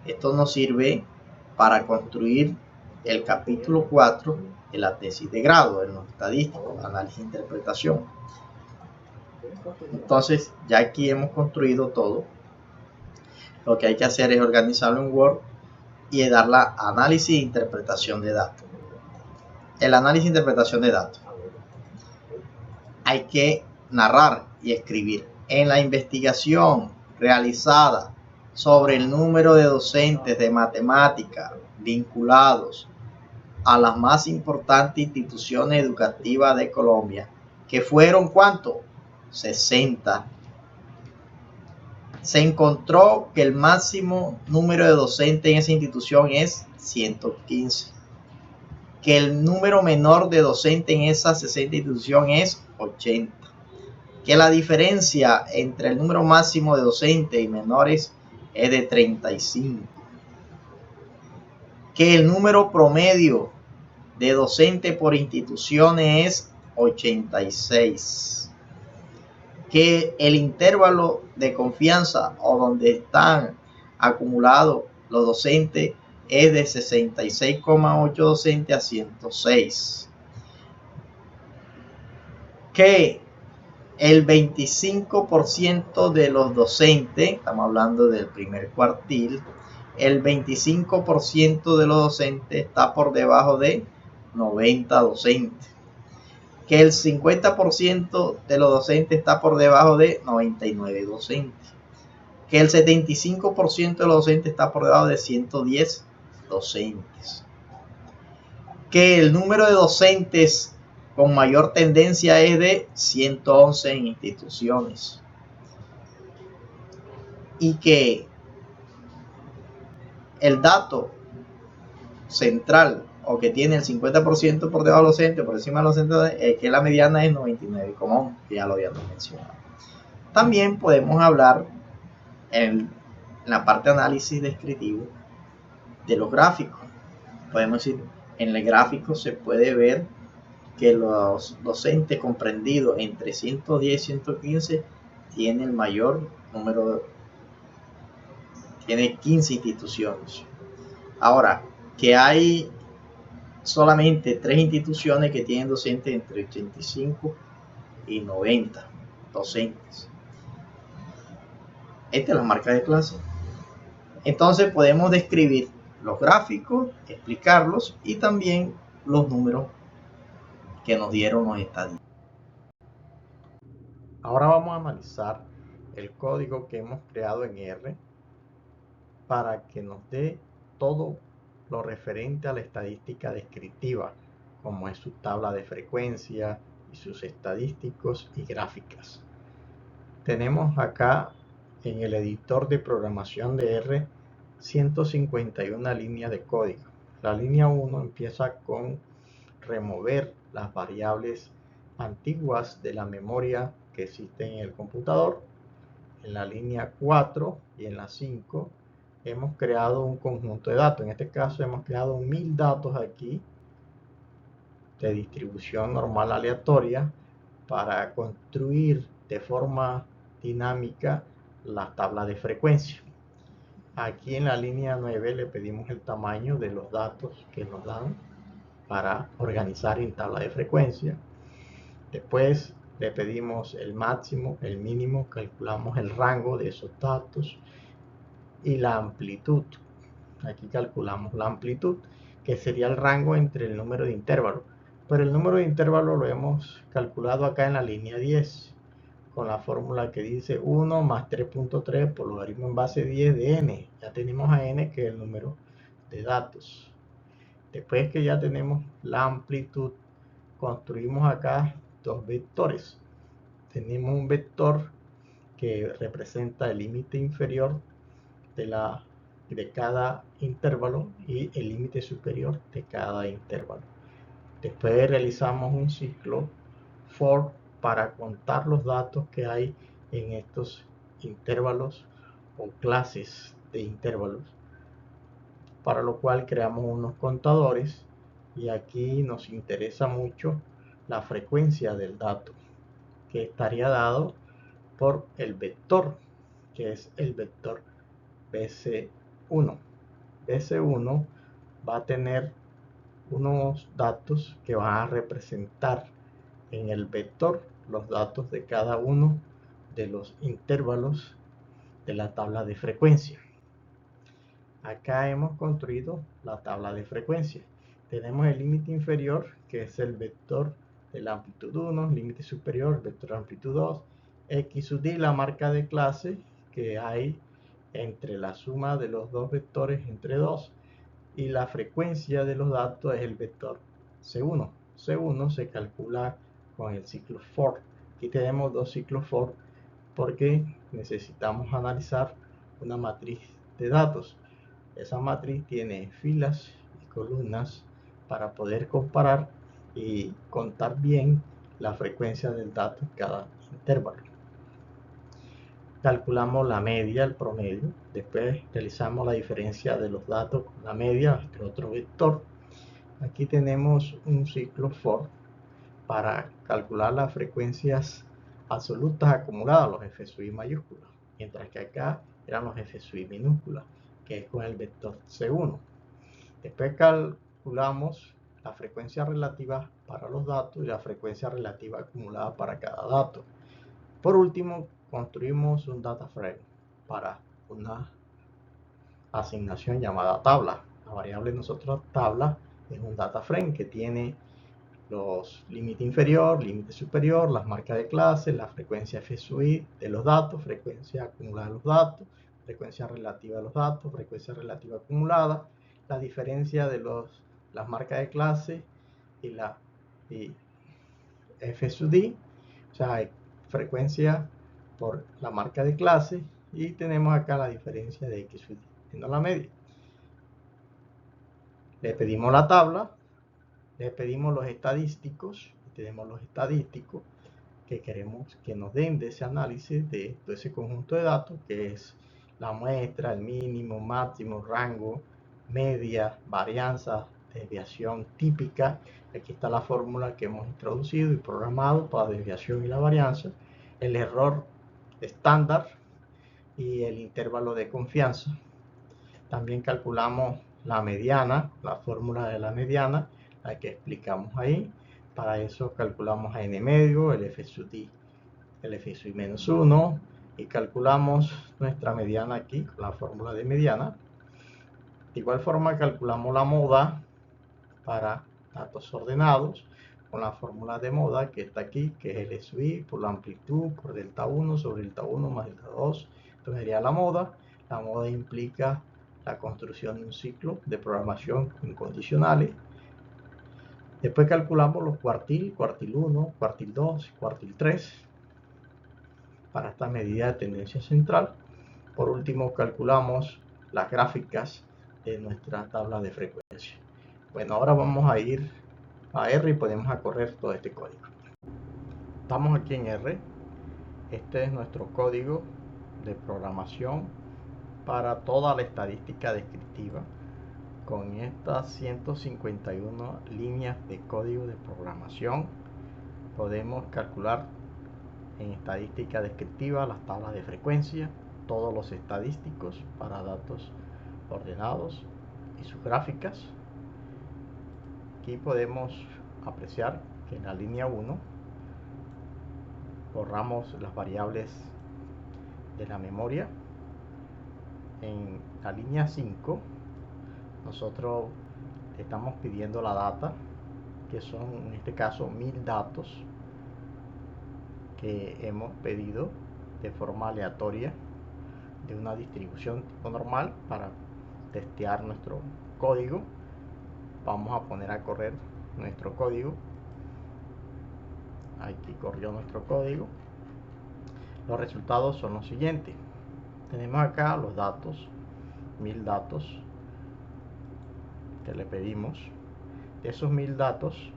Esto nos sirve para construir el capítulo 4 de la tesis de grado en los estadísticos, análisis e interpretación. Entonces ya aquí hemos construido todo. Lo que hay que hacer es organizarlo en Word y darle análisis e interpretación de datos. El análisis e interpretación de datos. Hay que narrar y escribir. En la investigación realizada sobre el número de docentes de matemática vinculados a las más importantes instituciones educativas de Colombia, que fueron ¿cuánto? 60. Se encontró que el máximo número de docentes en esa institución es 115. Que el número menor de docentes en esa 60 institución es 80. Que la diferencia entre el número máximo de docentes y menores es de 35. Que el número promedio de docentes por instituciones es 86. que el intervalo de confianza o donde están acumulados los docentes es de 66,8 docentes a 106. Que el 25% de los docentes, estamos hablando del primer cuartil, el 25% de los docentes está por debajo de 90 docentes. Que el 50% de los docentes está por debajo de 99 docentes. Que el 75% de los docentes está por debajo de 110 docentes. Que el número de docentes con mayor tendencia es de 111 en instituciones. Y que el dato central o que tiene el 50% por debajo de los docentes, por encima de los docentes, es que la mediana es 99,1, que ya lo habíamos mencionado. También podemos hablar en la parte de análisis descriptivo de los gráficos. Podemos decir, en el gráfico se puede ver que los docentes comprendidos entre 110 y 115 tienen el mayor número, tiene 15 instituciones. Ahora, que hay solamente 3 instituciones que tienen docentes entre 85 y 90 docentes. Esta es la marca de clase. Entonces podemos describir los gráficos, explicarlos y también los números que nos dieron los estadísticos. Ahora vamos a analizar el código que hemos creado en R para que nos dé todo lo referente a la estadística descriptiva, como es su tabla de frecuencia y sus estadísticos y gráficas. Tenemos acá en el editor de programación de R 151 líneas de código. La línea 1 empieza con remover las variables antiguas de la memoria que existe en el computador. En la línea 4 y en la 5 hemos creado un conjunto de datos. En este caso hemos creado 1000 datos aquí de distribución normal aleatoria para construir de forma dinámica la tabla de frecuencia. Aquí en la línea 9 le pedimos el tamaño de los datos que nos dan para organizar en tabla de frecuencia. Después le pedimos el máximo, el mínimo, calculamos el rango de esos datos y la amplitud. Aquí calculamos la amplitud, que sería el rango entre el número de intervalos. Pero el número de intervalos lo hemos calculado acá en la línea 10 con la fórmula que dice 1 más 3.3 por logaritmo en base 10 de n. Ya tenemos a n, que es el número de datos. Después que ya tenemos la amplitud, construimos acá dos vectores. Tenemos un vector que representa el límite inferior de cada intervalo y el límite superior de cada intervalo. Después realizamos un ciclo for para contar los datos que hay en estos intervalos o clases de intervalos, para lo cual creamos unos contadores y aquí nos interesa mucho la frecuencia del dato, que estaría dado por el vector, que es el vector BC1. BC1 va a tener unos datos que van a representar en el vector los datos de cada uno de los intervalos de la tabla de frecuencia. Acá hemos construido la tabla de frecuencia. Tenemos el límite inferior, que es el vector de la amplitud 1, límite superior, vector de amplitud 2, x sub d, la marca de clase que hay entre la suma de los dos vectores entre 2, y la frecuencia de los datos es el vector C1. C1 se calcula con el ciclo for. Aquí tenemos dos ciclos for porque necesitamos analizar una matriz de datos. Esa matriz tiene filas y columnas para poder comparar y contar bien la frecuencia del dato en cada intervalo. Calculamos la media, el promedio, después realizamos la diferencia de los datos con la media entre otro vector. Aquí tenemos un ciclo for para calcular las frecuencias absolutas acumuladas, los F sub i mayúsculas, mientras que acá eran los F sub i minúsculas, que es con el vector C1. Después calculamos la frecuencia relativa para los datos y la frecuencia relativa acumulada para cada dato. Por último, construimos un data frame para una asignación llamada tabla. La variable de nosotros tabla es un data frame que tiene los límite inferior, límite superior, las marcas de clase, la frecuencia F sub i de los datos, frecuencia acumulada de los datos, frecuencia relativa de los datos, frecuencia relativa acumulada, la diferencia de las marcas de clase y la F sub i, o sea, hay frecuencia por la marca de clase, y tenemos acá la diferencia de X sub i, viendo la media. Le pedimos la tabla, le pedimos los estadísticos, y tenemos los estadísticos que queremos que nos den de ese análisis de todo ese conjunto de datos, que es la muestra, el mínimo, máximo, rango, media, varianza, desviación típica. Aquí está la fórmula que hemos introducido y programado para desviación y la varianza, el error estándar y el intervalo de confianza. También calculamos la mediana, la fórmula de la mediana, la que explicamos ahí. Para eso calculamos a n medio, el F sub i, el F sub i menos 1, y calculamos nuestra mediana aquí con la fórmula de mediana. De igual forma calculamos la moda para datos ordenados con la fórmula de moda que está aquí, que es el sub i por la amplitud por delta 1 sobre delta 1 más delta 2. Entonces sería la moda. La moda implica la construcción de un ciclo de programación incondicionales. Después calculamos los cuartil, cuartil 1, cuartil 2, cuartil 3 para esta medida de tendencia central. Por último calculamos las gráficas de nuestra tabla de frecuencia. Bueno, ahora vamos a ir a R y podemos correr todo este código. Estamos aquí en R. Este es nuestro código de programación para toda la estadística descriptiva. Con estas 151 líneas de código de programación podemos calcular en estadística descriptiva las tablas de frecuencia, todos los estadísticos para datos ordenados y sus gráficas. Aquí podemos apreciar que en la línea 1 borramos las variables de la memoria. En la línea 5 nosotros estamos pidiendo la data, que son en este caso 1000 datos que hemos pedido de forma aleatoria de una distribución tipo normal para testear nuestro código. Vamos a poner a correr nuestro código. Aquí corrió nuestro código. Los resultados son los siguientes. Tenemos acá los datos, 1000 datos que le pedimos. De esos 1000 datos,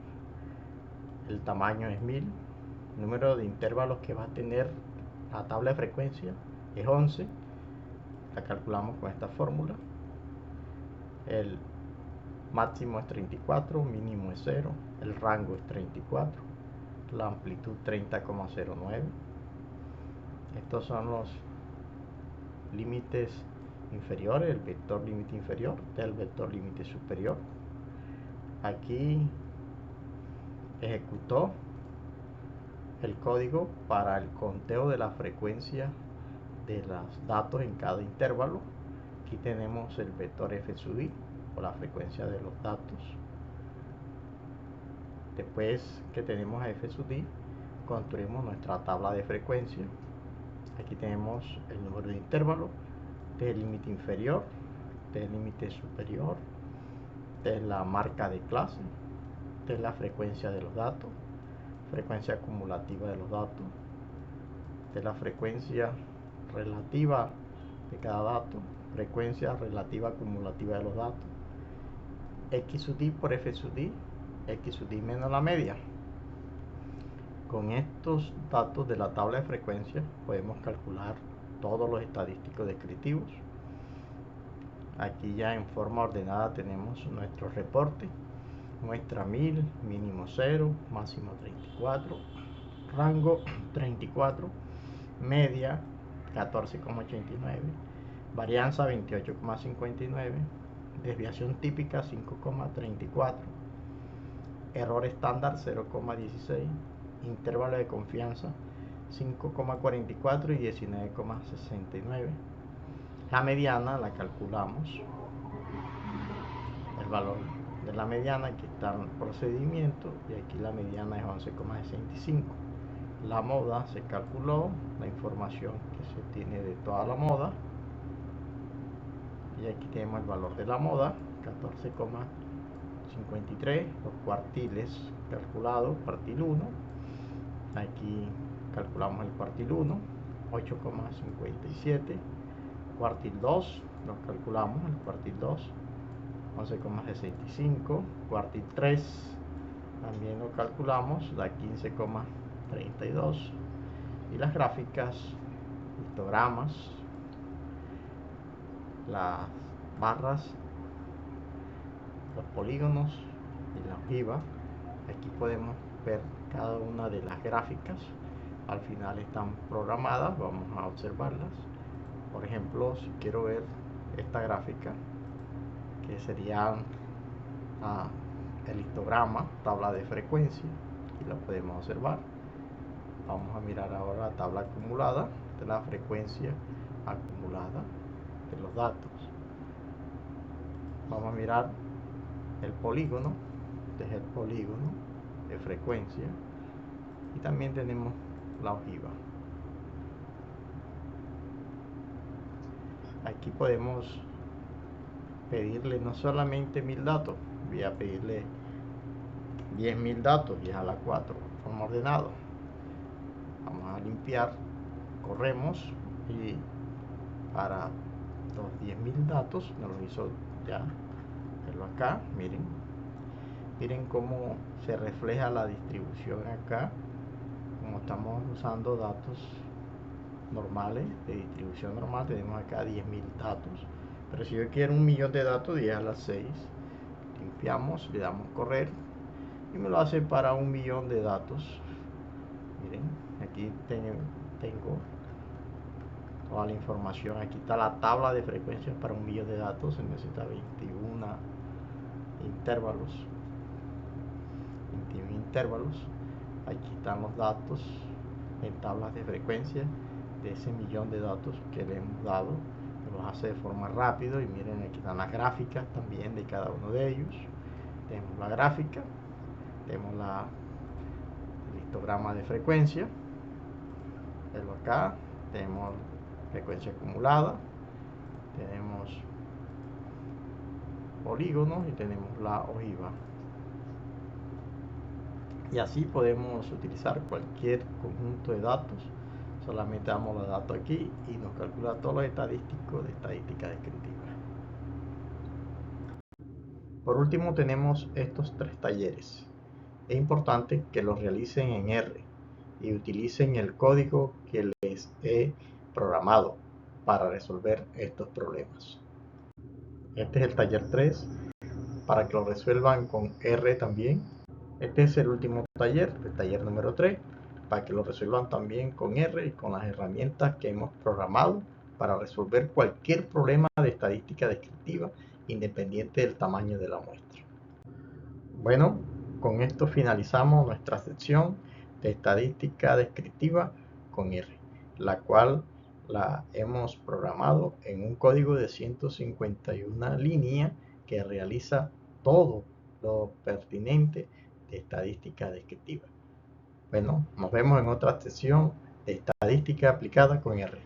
el tamaño es 1000. El número de intervalos que va a tener la tabla de frecuencia es 11. La calculamos con esta fórmula. El máximo es 34, mínimo es 0, el rango es 34, la amplitud 30,09. Estos son los límites inferiores, el vector límite inferior del vector límite superior. Aquí ejecutó el código para el conteo de la frecuencia de los datos en cada intervalo. Aquí tenemos el vector F sub i o la frecuencia de los datos. Después que tenemos a F sub i, construimos nuestra tabla de frecuencia. Aquí tenemos el número de intervalos, del límite inferior, del límite superior, de la marca de clase, de la frecuencia de los datos, frecuencia acumulativa de los datos, de la frecuencia relativa de cada dato, frecuencia relativa acumulativa de los datos, X sub i por F sub i, X sub i menos la media. Con estos datos de la tabla de frecuencia podemos calcular todos los estadísticos descriptivos. Aquí ya en forma ordenada tenemos nuestro reporte. Muestra 1000, mínimo 0, máximo 34. rango 34, media 14,89, varianza 28,59, desviación típica 5,34, error estándar 0,16, intervalo de confianza 5,44 y 19,69. La mediana la calculamos, el valor de la mediana, aquí está el procedimiento y aquí la mediana es 11,65. La moda se calculó, la información que se tiene de toda la moda, y aquí tenemos el valor de la moda 14,53, los cuartiles calculados, cuartil 1, aquí calculamos el cuartil 1, 8,57, cuartil 2, los calculamos, el cuartil 2, 11,65, cuartil 3, también lo calculamos, da 15,32, y las gráficas, histogramas, las barras, los polígonos y la ojiva. Aquí podemos ver cada una de las gráficas, al final están programadas, vamos a observarlas. Por ejemplo, si quiero ver esta gráfica, que sería el histograma, tabla de frecuencia, aquí la podemos observar. Vamos a mirar ahora la tabla acumulada de la frecuencia acumulada de los datos. Vamos a mirar el polígono, este es el polígono de frecuencia, y también tenemos la ojiva. Aquí podemos pedirle no solamente 1000 datos, voy a pedirle 10.000 datos y a la 4 forma ordenado. Vamos a limpiar, corremos, y para los 10.000 datos nos lo hizo ya. Verlo acá, miren cómo se refleja la distribución acá, como estamos usando datos normales de distribución normal, tenemos acá 10.000 datos, pero si yo quiero 1.000.000 de datos, 10 a la 6, limpiamos, le damos correr y me lo hace para 1.000.000 de datos. Miren, aquí tengo toda la información. Aquí está la tabla de frecuencias para 1.000.000 de datos. Se necesita 21 intervalos. Aquí están los datos en tablas de frecuencia de ese 1.000.000 de datos que le hemos dado. Los hace de forma rápida, y miren, aquí están las gráficas también de cada uno de ellos. Tenemos la gráfica, tenemos el histograma de frecuencia, pero acá tenemos frecuencia acumulada, tenemos polígonos y tenemos la ojiva. Y así podemos utilizar cualquier conjunto de datos. Solamente damos los datos aquí y nos calcula todo lo estadístico de estadística descriptiva. Por último, tenemos estos 3 talleres. Es importante que los realicen en R y utilicen el código que les he programado para resolver estos problemas. Este es el taller 3, para que lo resuelvan con R también. Este es el último taller, el taller número 3, para que lo resuelvan también con R y con las herramientas que hemos programado para resolver cualquier problema de estadística descriptiva, independiente del tamaño de la muestra. Bueno, con esto finalizamos nuestra sección de estadística descriptiva con R, la cual la hemos programado en un código de 151 líneas que realiza todo lo pertinente de estadística descriptiva. Bueno, nos vemos en otra sesión de estadística aplicada con R.